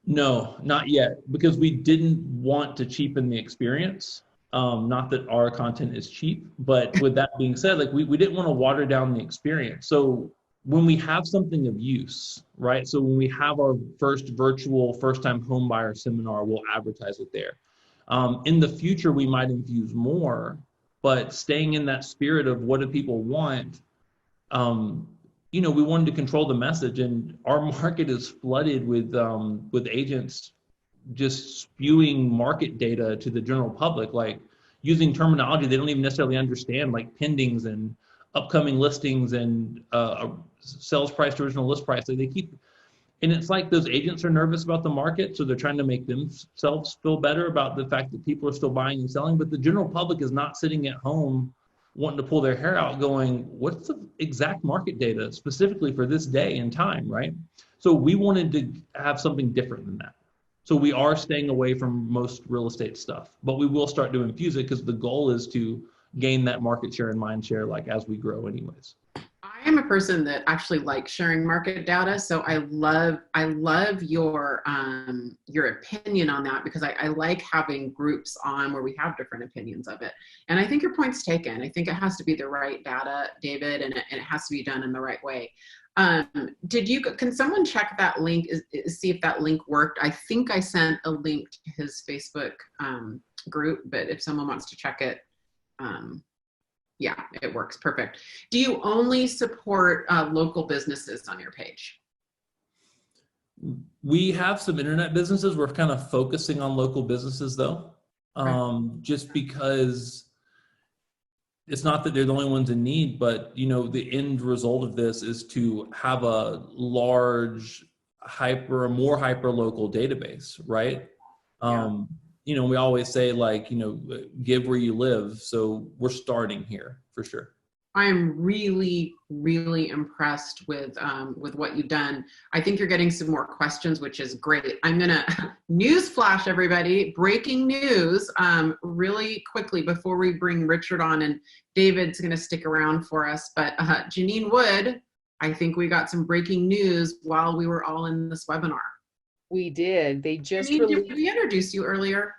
No, not yet, because we didn't want to cheapen the experience. Not that our content is cheap, but with that being said, we didn't want to water down the experience. So when we have something of use, right? So when we have our first virtual first-time home buyer seminar, we'll advertise it there. In the future, we might infuse more, but staying in that spirit of what do people want, we wanted to control the message, and our market is flooded with agents just spewing market data to the general public, like using terminology they don't even necessarily understand, like pendings and upcoming listings and sales price to original list price. Like they keep, and it's like those agents are nervous about the market, so they're trying to make themselves feel better about the fact that people are still buying and selling, but the general public is not sitting at home wanting to pull their hair out going, what's the exact market data specifically for this day and time, right? So we wanted to have something different than that. So we are staying away from most real estate stuff, but we will start to infuse it because the goal is to gain that market share and mind share, like as we grow anyways. I am a person that actually likes sharing market data, so I love your opinion on that, because I like having groups on where we have different opinions of it. And I think your point's taken. I think it has to be the right data, David, and it has to be done in the right way. Can someone check that link, see if that link worked? I think I sent a link to his Facebook group, but if someone wants to check it, yeah, it works. Perfect. Do you only support local businesses on your page? We have some internet businesses. We're kind of focusing on local businesses though, just because it's not that they're the only ones in need, but you know, the end result of this is to have a large, more hyper local database, right? Yeah. You know, we always say like, you know, give where you live. So we're starting here for sure. I am really, really impressed with what you've done. I think you're getting some more questions, which is great. I'm gonna news flash everybody, breaking news really quickly before we bring Richard on, and David's gonna stick around for us. But Janine Wood, I think we got some breaking news while we were all in this webinar. We did. They just Janine, released. did we introduce you earlier?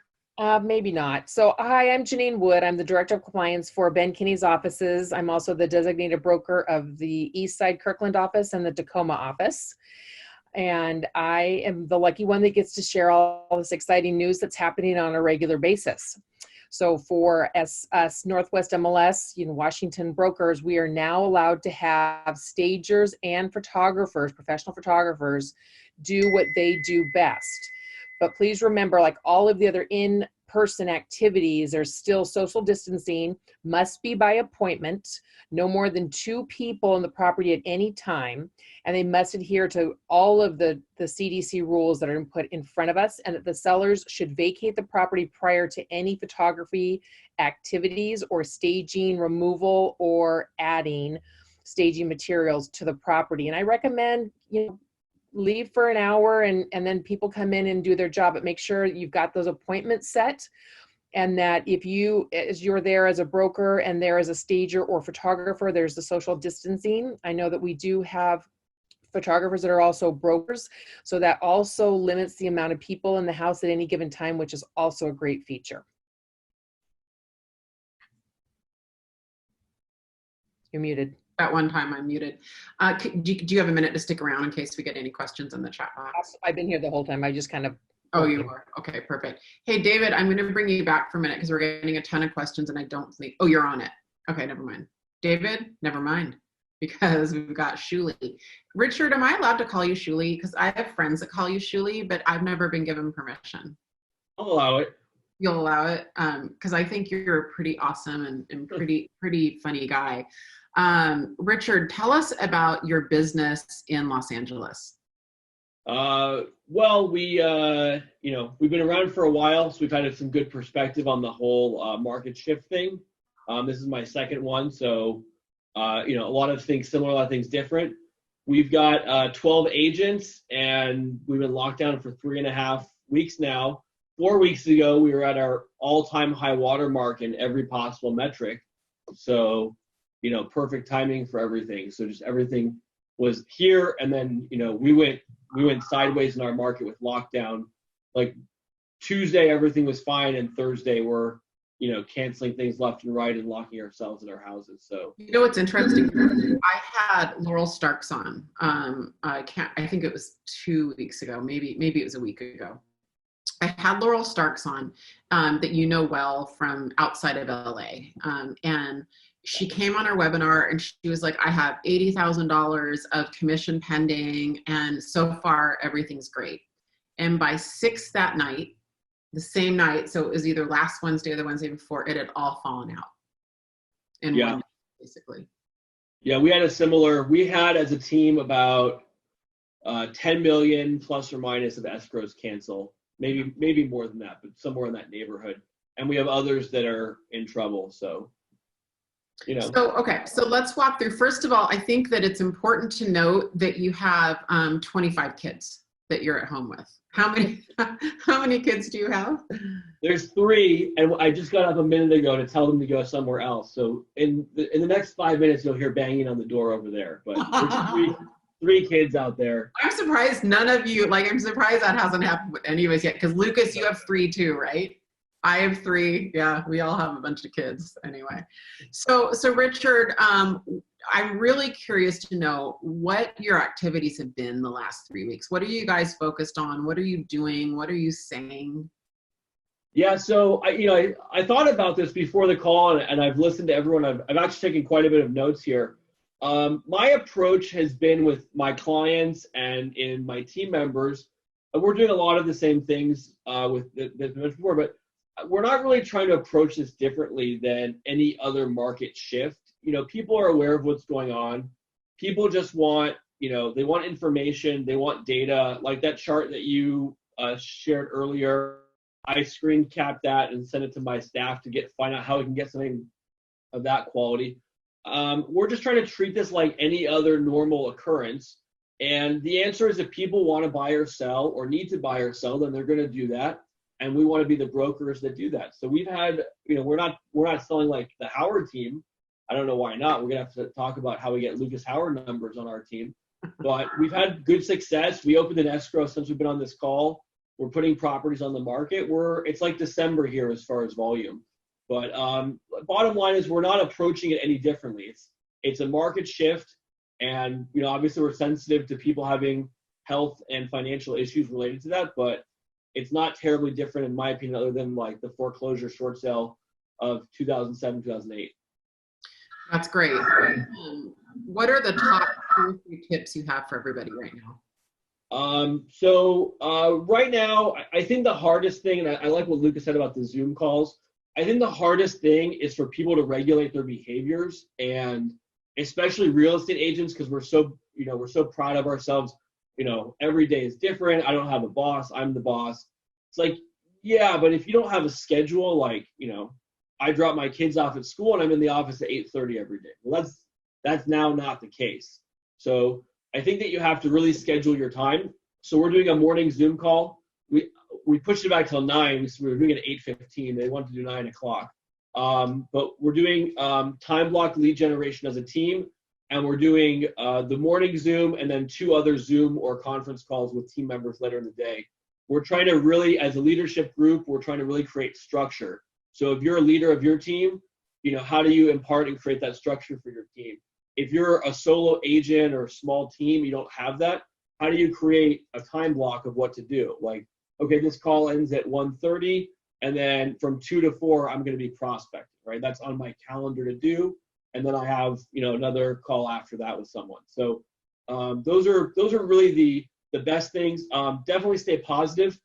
Maybe not. So hi, I'm Janine Wood. I'm the Director of Compliance for Ben Kinney's offices. I'm also the designated broker of the East Side Kirkland office and the Tacoma office. And I am the lucky one that gets to share all this exciting news that's happening on a regular basis. So for us Northwest MLS, Washington brokers, we are now allowed to have stagers and photographers, professional photographers, do what they do best. But please remember, like all of the other in-person activities, there's still social distancing, must be by appointment, no more than 2 people in the property at any time, and they must adhere to all of the CDC rules that are put in front of us, and that the sellers should vacate the property prior to any photography activities or staging, removal, or adding staging materials to the property. And I recommend, leave for an hour and then people come in and do their job, but make sure you've got those appointments set, and that if you're there as a broker and there as a stager or photographer, there's the social distancing. I know that we do have photographers that are also brokers, so that also limits the amount of people in the house at any given time, which is also a great feature. You're muted. At one time I'm muted. Do you have a minute to stick around in case we get any questions in the chat box? I've been here the whole time. I just kind of. Oh, you are? Okay, perfect. Hey, David, I'm going to bring you back for a minute because we're getting a ton of questions and I don't think, oh, you're on it. Okay, never mind. David, never mind, because we've got Shuli. Richard, am I allowed to call you Shuli? Because I have friends that call you Shuli, but I've never been given permission. I'll allow it. You'll allow it? Because I think you're a pretty awesome and pretty funny guy. Richard, tell us about your business in Los Angeles. Well, we've been around for a while, so we've had some good perspective on the whole market shift thing. This is my second one, so a lot of things similar, a lot of things different. We've got 12 agents, and we've been locked down for 3.5 weeks now. 4 weeks ago, we were at our all-time high water mark in every possible metric. So, perfect timing for everything. So just everything was here, and then we went sideways in our market with lockdown. Like Tuesday, everything was fine, and Thursday we're canceling things left and right and locking ourselves in our houses. So what's interesting? I had Laurel Starks on. I think it was 2 weeks ago. Maybe it was a week ago. I had Laurel Starks on that well from outside of LA, and she came on our webinar and she was like, I have $80,000 of commission pending, and so far everything's great. And by 6 that night, the same night, so it was either last Wednesday or the Wednesday before, it had all fallen out. In Yeah. one day, basically. Yeah, we had as a team about 10 million plus or minus of escrows cancel. Maybe more than that, but somewhere in that neighborhood. And we have others that are in trouble. So, So let's walk through. First of all, I think that it's important to note that you have 25 kids that you're at home with. How many kids do you have? There's 3, and I just got up a minute ago to tell them to go somewhere else. So in the next 5 minutes, you'll hear banging on the door over there. But there's 3 kids out there. I'm surprised none of you, I'm surprised that hasn't happened with any of us yet. Because Lucas, you have 3 too, right? I have 3. Yeah, we all have a bunch of kids anyway. So Richard, I'm really curious to know what your activities have been the last 3 weeks. What are you guys focused on? What are you doing? What are you saying? Yeah, so I thought about this before the call, and I've listened to everyone. I've actually taken quite a bit of notes here. My approach has been with my clients and in my team members. We're doing a lot of the same things with the before, but we're not really trying to approach this differently than any other market shift. People are aware of what's going on. People just want, they want information, they want data, like that chart that you shared earlier. I screen capped that and sent it to my staff to find out how we can get something of that quality. We're just trying to treat this like any other normal occurrence. And the answer is if people want to buy or sell or need to buy or sell, then they're going to do that. And we want to be the brokers that do that. So we've had, we're not selling like the Howard team. I don't know why not. We're going to have to talk about how we get Lucas Howard numbers on our team. But we've had good success. We opened an escrow since we've been on this call. We're putting properties on the market. It's like December here as far as volume. But bottom line is we're not approaching it any differently. It's a market shift. And, obviously we're sensitive to people having health and financial issues related to that. But it's not terribly different, in my opinion, other than like the foreclosure short sale of 2007, 2008. That's great. What are the top 2 or 3 tips you have for everybody right now? Right now, I think the hardest thing, and I like what Lucas said about the Zoom calls. I think the hardest thing is for people to regulate their behaviors, and especially real estate agents, because we're so proud of ourselves. Every day is different. I don't have a boss. I'm the boss. It's like, yeah, but if you don't have a schedule, I drop my kids off at school and I'm in the office at 8:30 every day. Well, that's now not the case. So I think that you have to really schedule your time. So we're doing a morning Zoom call. We pushed it back till 9, so we were doing it at 8:15. They wanted to do 9 o'clock. But we're doing time block lead generation as a team. And we're doing the morning Zoom and then 2 other Zoom or conference calls with team members later in the day. We're trying to really, as a leadership group, we're trying to really create structure. So if you're a leader of your team, how do you impart and create that structure for your team? If you're a solo agent or a small team, you don't have that. How do you create a time block of what to do? Like, okay, this call ends at 1:30, and then from 2 to 4, I'm going to be prospecting, right? That's on my calendar to do. And then I have, another call after that with someone. So those are really the best things. Definitely stay positive.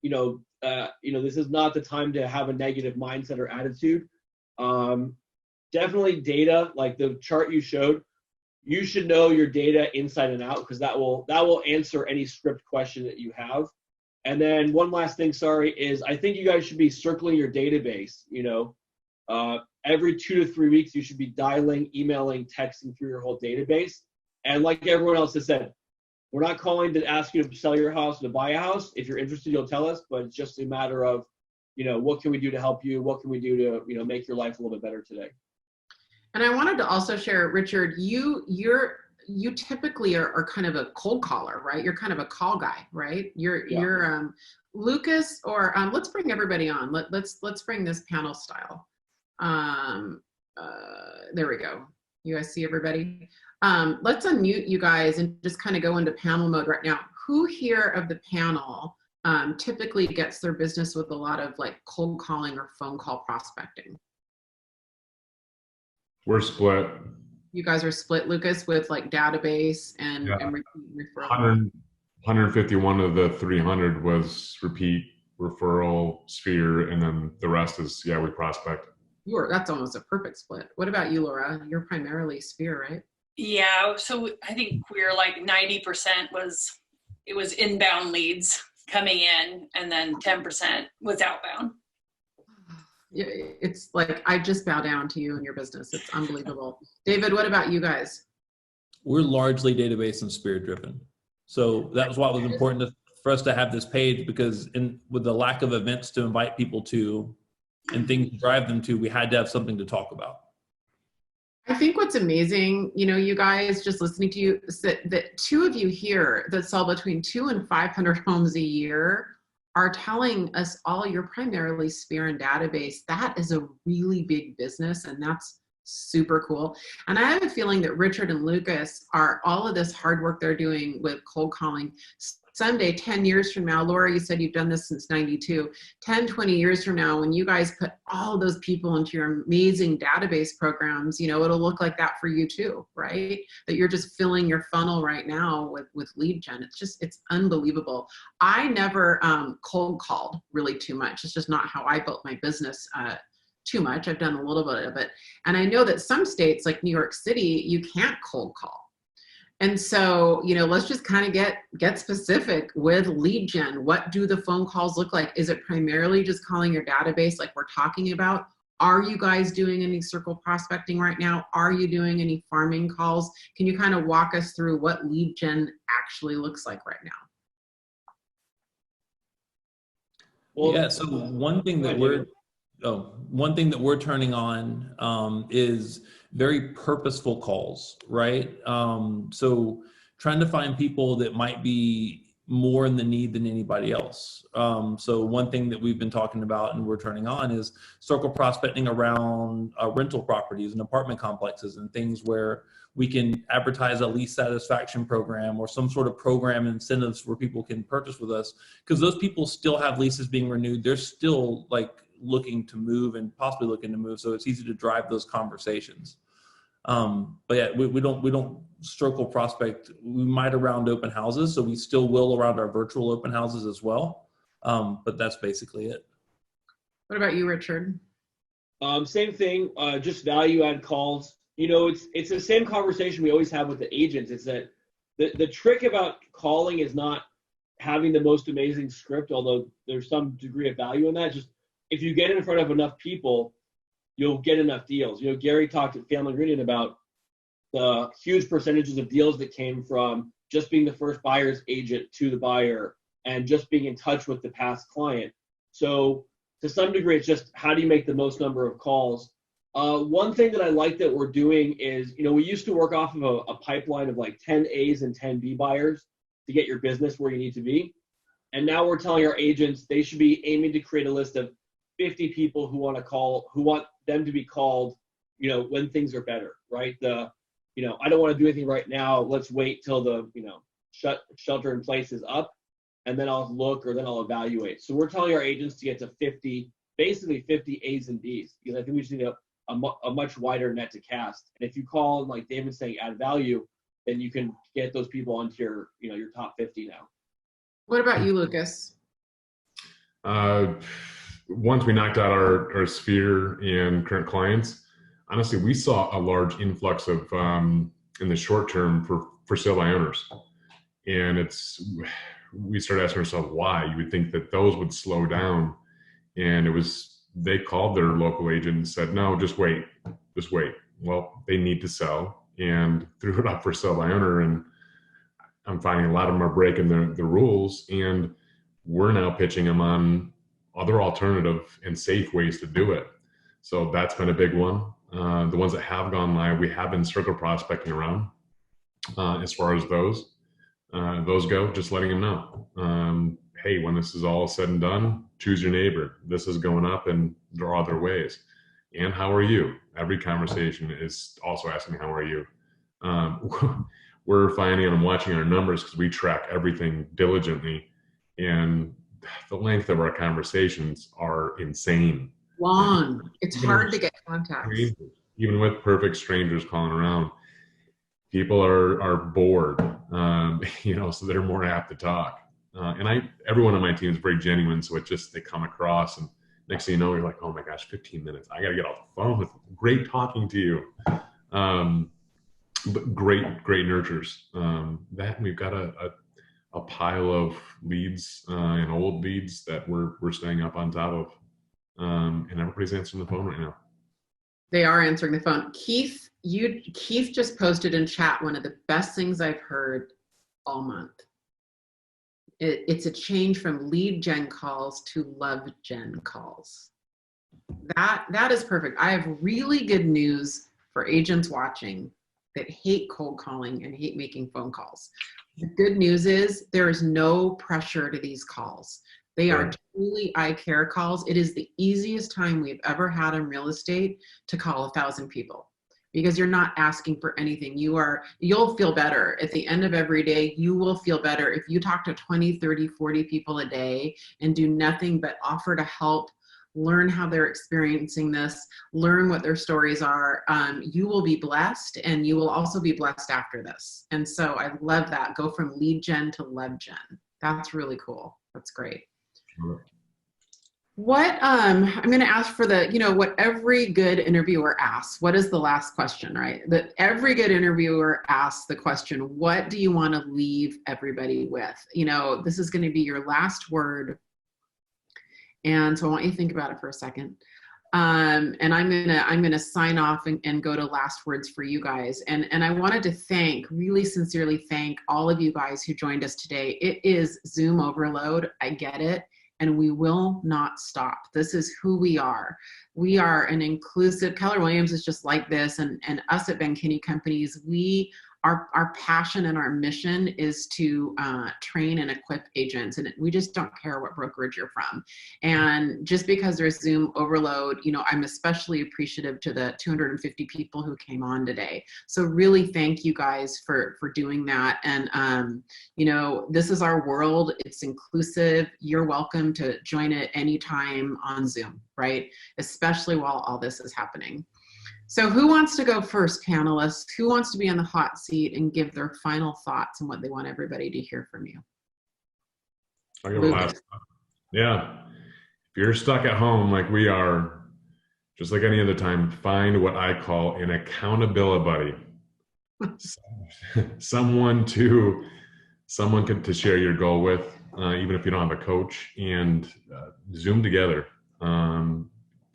This is not the time to have a negative mindset or attitude. Definitely data, like the chart you showed. You should know your data inside and out, because that will answer any script question that you have. And then one last thing, is I think you guys should be circling your database. Every 2 to 3 weeks, you should be dialing, emailing, texting through your whole database. And like everyone else has said, we're not calling to ask you to sell your house or to buy a house. If you're interested, you'll tell us, but it's just a matter of, what can we do to help you? What can we do to, make your life a little bit better today? And I wanted to also share, Richard, you typically are kind of a cold caller, right? You're kind of a call guy, right? You're Lucas, or let's bring everybody on. Let's bring this panel style. There we go. You guys see everybody? Let's unmute you guys and just kind of go into panel mode right now. Who here of the panel typically gets their business with a lot of cold calling or phone call prospecting? We're split. You guys are split, Lucas, with database and referral. 151 of the 300 was repeat, referral, sphere, and then the rest is, yeah, we prospect. That's almost a perfect split. What about you, Laura? You're primarily sphere, right? Yeah, so I think we're like 90% was inbound leads coming in, and then 10% was outbound. Yeah, it's like I just bow down to you and your business. It's unbelievable. David, what about you guys? We're largely database and sphere driven. So that was why it was important for us to have this page, because with the lack of events to invite people to and things to drive them to, we had to have something to talk about. I think what's amazing, you guys, just listening to you, is that two of you here that sell between 200 and 500 homes a year are telling us all you're primarily sphere and database. That is a really big business, and that's super cool. And I have a feeling that Richard and Lucas are all of this hard work they're doing with cold calling. Someday, 10 years from now, Laura, you said you've done this since 92, 10, 20 years from now, when you guys put all of those people into your amazing database programs, it'll look like that for you too, right? That you're just filling your funnel right now with lead gen. It's unbelievable. I never cold called really too much. It's just not how I built my business too much. I've done a little bit of it. And I know that some states like New York City, you can't cold call. And so, let's just kind of get specific with lead gen. What do the phone calls look like? Is it primarily just calling your database like we're talking about? Are you guys doing any circle prospecting right now? Are you doing any farming calls? Can you kind of walk us through what lead gen actually looks like right now? Well, yeah, so one thing that we're turning on is very purposeful calls, right? So trying to find people that might be more in the need than anybody else. So one thing that we've been talking about and we're turning on is circle prospecting around rental properties and apartment complexes and things where we can advertise a lease satisfaction program or some sort of program incentives where people can purchase with us, because those people still have leases being renewed. They're still like looking to move and possibly looking to move. So it's easy to drive those conversations. But yeah, we don't circle prospect. We might around open houses. So we still will around our virtual open houses as well. But that's basically it. What about you, Richard? Same thing, just value add calls. It's the same conversation we always have with the agents. It's that the trick about calling is not having the most amazing script, although there's some degree of value in that. Just if you get in front of enough people, you'll get enough deals. Gary talked at Family Ingredient about the huge percentages of deals that came from just being the first buyer's agent to the buyer and just being in touch with the past client. So to some degree, it's just how do you make the most number of calls? One thing that I like that we're doing is, we used to work off of a pipeline of like 10 A's and 10 B buyers to get your business where you need to be. And now we're telling our agents they should be aiming to create a list of 50 people who want them to be called, when things are better, right? I don't want to do anything right now. Let's wait till the, shelter in place is up, and then I'll look, or then I'll evaluate. So we're telling our agents to get to 50, basically 50 A's and B's, because I think we just need a much wider net to cast. And if you call, and like David's saying, add value, then you can get those people onto your, your top 50 now. What about you, Lucas? Once we knocked out our sphere and current clients, honestly, we saw a large influx of in the short term for sale by owners, and we started asking ourselves why. You would think that those would slow down, and they called their local agent and said, no, just wait. Well, they need to sell, and threw it up for sale by owner, and I'm finding a lot of them are breaking the rules, and we're now pitching them on other alternative and safe ways to do it. So that's been a big one. The ones that have gone live, we have been circle prospecting around. As far as those go, just letting them know, hey, when this is all said and done, choose your neighbor. This is going up, and there are other ways. And how are you? Every conversation is also asking, how are you? We're finding, and I'm watching our numbers because we track everything diligently, and the length of our conversations are insane. Long. It's hard to get contacts. Even with perfect strangers calling around. people are bored, so they're more apt to talk. And everyone on my team is very genuine, so they come across, and next thing you know, you're like, oh my gosh, 15 minutes. I got to get off the phone with them. Great talking to you. But great nurtures. That we've got a pile of leads and old leads that we're staying up on top of. And everybody's answering the phone right now. They are answering the phone. Keith just posted in chat one of the best things I've heard all month. It's a change from lead gen calls to love gen calls. That is perfect. I have really good news for agents watching that hate cold calling and hate making phone calls. The good news is there is no pressure to these calls. They are truly I care calls. It is the easiest time we've ever had in real estate to call 1,000 people, because you're not asking for anything. You'll feel better at the end of every day. You will feel better if you talk to 20, 30, 40 people a day and do nothing but offer to help, learn how they're experiencing this, learn what their stories are. You will be blessed, and you will also be blessed after this. And so I love that. Go from lead gen to love gen. That's really cool. That's great. What I'm going to ask for what every good interviewer asks. What is the last question, right? That every good interviewer asks the question, what do you want to leave everybody with? This is going to be your last word. And so I want you to think about it for a second. And I'm gonna sign off and go to last words for you guys. And I wanted to really sincerely thank all of you guys who joined us today. It is Zoom overload. I get it. And we will not stop. This is who we are. We are an inclusive, Keller Williams is just like this, and us at Ben Kinney Companies, our passion and our mission is to train and equip agents, and we just don't care what brokerage you're from. And just because there's Zoom overload, I'm especially appreciative to the 250 people who came on today. So really thank you guys for doing that. And this is our world. It's inclusive. You're welcome to join it anytime on Zoom, right? Especially while all this is happening. So who wants to go first, panelists? Who wants to be on the hot seat and give their final thoughts and what they want everybody to hear from you? I'll go last. Yeah. If you're stuck at home like we are, just like any other time, find what I call an accountability buddy. someone to share your goal with, even if you don't have a coach, and Zoom together.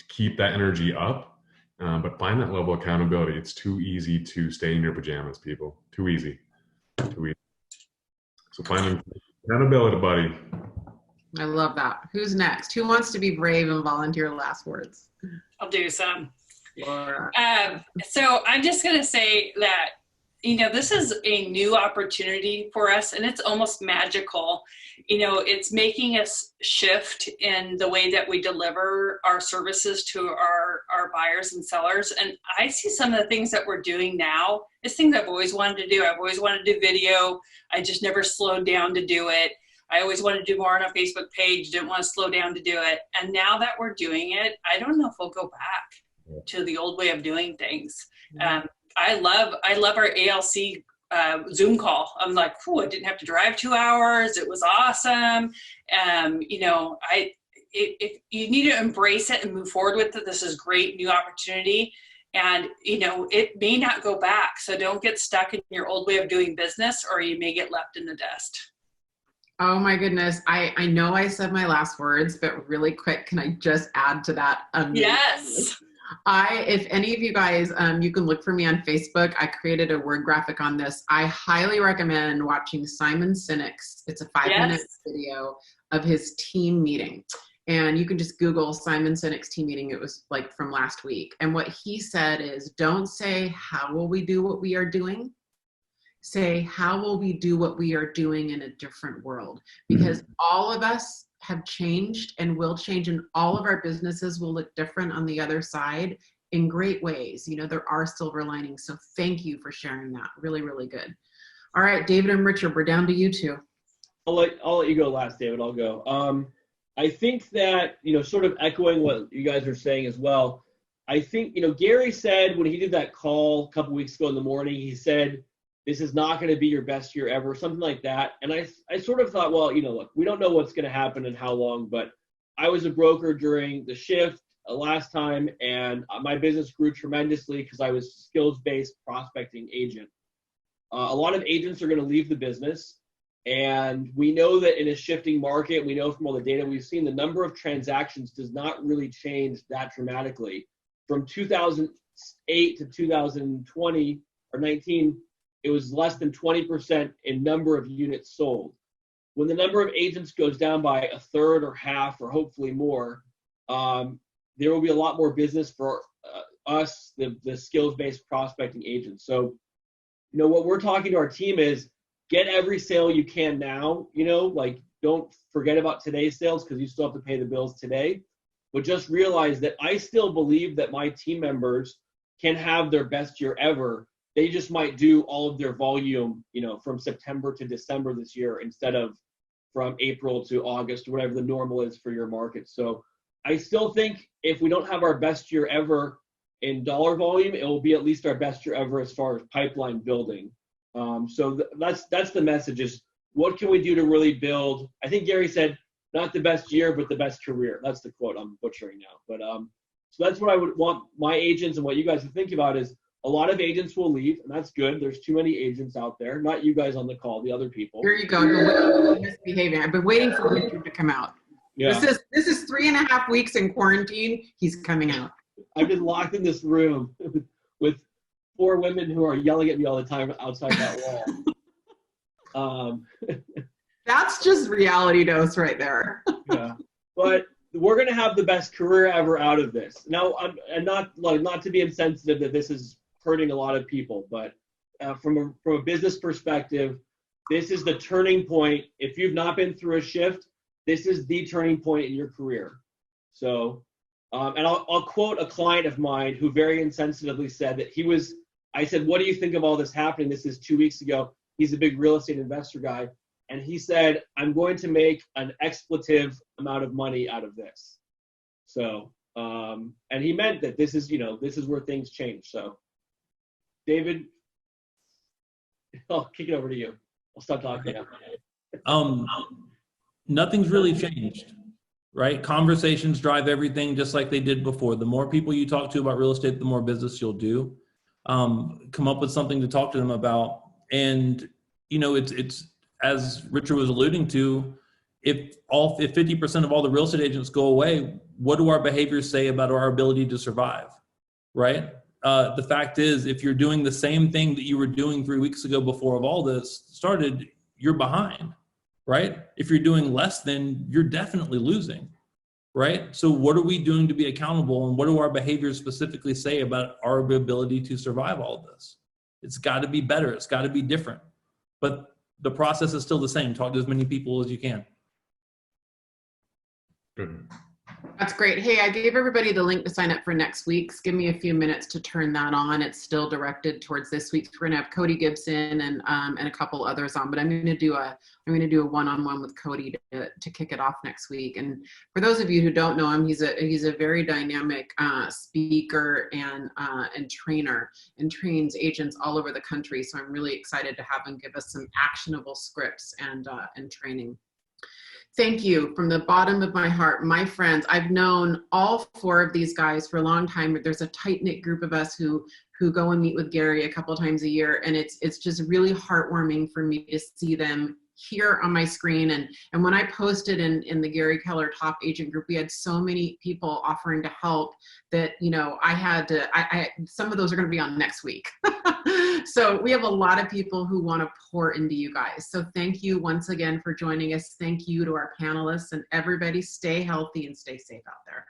Keep that energy up. But find that level of accountability. It's too easy to stay in your pajamas, people. Too easy. So find an accountability buddy. I love that. Who's next? Who wants to be brave and volunteer last words? I'll do some. Laura. So I'm just going to say that, this is a new opportunity for us, and it's almost magical. It's making us shift in the way that we deliver our services to our buyers and sellers. And I see some of the things that we're doing now is things I've always wanted to do. I've always wanted to do video. I just never slowed down to do it. I always wanted to do more on a Facebook page, didn't want to slow down to do it. And now that we're doing it, I don't know if we'll go back to the old way of doing things. I love our ALC Zoom call. I'm like, I didn't have to drive 2 hours. It was awesome. You need to embrace it and move forward with it. This is great new opportunity. And, it may not go back. So don't get stuck in your old way of doing business, or you may get left in the dust. Oh my goodness. I know I said my last words, but really quick, can I just add to that? Yes. If any of you guys, you can look for me on Facebook. I created a word graphic on this. I highly recommend watching Simon Sinek's. It's a 5-minute video of his team meeting. And you can just Google Simon Sinek's team meeting. It was like from last week. And what he said is, don't say, how will we do what we are doing? Say, how will we do what we are doing in a different world? Because all of us have changed and will change, and all of our businesses will look different on the other side in great ways. There are silver linings. So thank you for sharing that. Really, really good. All right, David and Richard, we're down to you two. I'll let you go last, David. I'll go. I think that, sort of echoing what you guys are saying as well, I think, Gary said when he did that call a couple weeks ago in the morning, he said, this is not going to be your best year ever, something like that. And I sort of thought, well, look, we don't know what's going to happen and how long, but I was a broker during the shift last time, and my business grew tremendously because I was a skills-based prospecting agent. A lot of agents are going to leave the business, and we know that in a shifting market, we know from all the data we've seen, the number of transactions does not really change that dramatically. From 2008 to 2020 or 19, it was less than 20% in number of units sold. When the number of agents goes down by a third or half or hopefully more, there will be a lot more business for us, the skills-based prospecting agents. So, what we're talking to our team is get every sale you can now, like don't forget about today's sales because you still have to pay the bills today. But just realize that I still believe that my team members can have their best year ever. They just might do all of their volume, from September to December this year instead of from April to August, or whatever the normal is for your market. So I still think if we don't have our best year ever in dollar volume, it will be at least our best year ever as far as pipeline building. So that's the message, is what can we do to really build? I think Gary said, not the best year, but the best career. That's the quote I'm butchering now. But so that's what I would want my agents and what you guys to think about is a lot of agents will leave, and that's good. There's too many agents out there. Not you guys on the call, the other people. Here you go. Misbehaving. I've been waiting for Richard to come out. Yeah. This is 3.5 weeks in quarantine. He's coming out. I've been locked in this room with 4 women who are yelling at me all the time outside that wall. That's just reality dose right there. Yeah, but we're gonna have the best career ever out of this. Now, I'm not to be insensitive that this is hurting a lot of people, but from a business perspective, this is the turning point. If you've not been through a shift, this is the turning point in your career. So, and I'll quote a client of mine who very insensitively said that I said, what do you think of all this happening? This is 2 weeks ago. He's a big real estate investor guy. And he said, I'm going to make an expletive amount of money out of this. So, and he meant that this is where things change. So, David, I'll kick it over to you. I'll stop talking now. Nothing's really changed, right? Conversations drive everything just like they did before. The more people you talk to about real estate, the more business you'll do. Come up with something to talk to them about. And, it's as Richard was alluding to, if 50% of all the real estate agents go away, what do our behaviors say about our ability to survive, right? The fact is, if you're doing the same thing that you were doing 3 weeks ago before all this started, you're behind, right? If you're doing less, then you're definitely losing, right? So what are we doing to be accountable, and what do our behaviors specifically say about our ability to survive all of this? It's got to be better. It's got to be different. But the process is still the same. Talk to as many people as you can. Good. That's great. Hey, I gave everybody the link to sign up for next week's. Give me a few minutes to turn that on. It's still directed towards this week's. We're gonna have Cody Gibson and a couple others on, but I'm gonna do a one-on-one with Cody to kick it off next week. And for those of you who don't know him, he's a very dynamic speaker and trainer, and trains agents all over the country. So I'm really excited to have him give us some actionable scripts and training. Thank you from the bottom of my heart, my friends. I've known all 4 of these guys for a long time. There's a tight-knit group of us who go and meet with Gary a couple times a year, and it's just really heartwarming for me to see them here on my screen. And when I posted in the Gary Keller Top Agent group, we had so many people offering to help that, I had to, some of those are going to be on next week. So we have a lot of people who want to pour into you guys. So thank you once again for joining us. Thank you to our panelists, and everybody stay healthy and stay safe out there.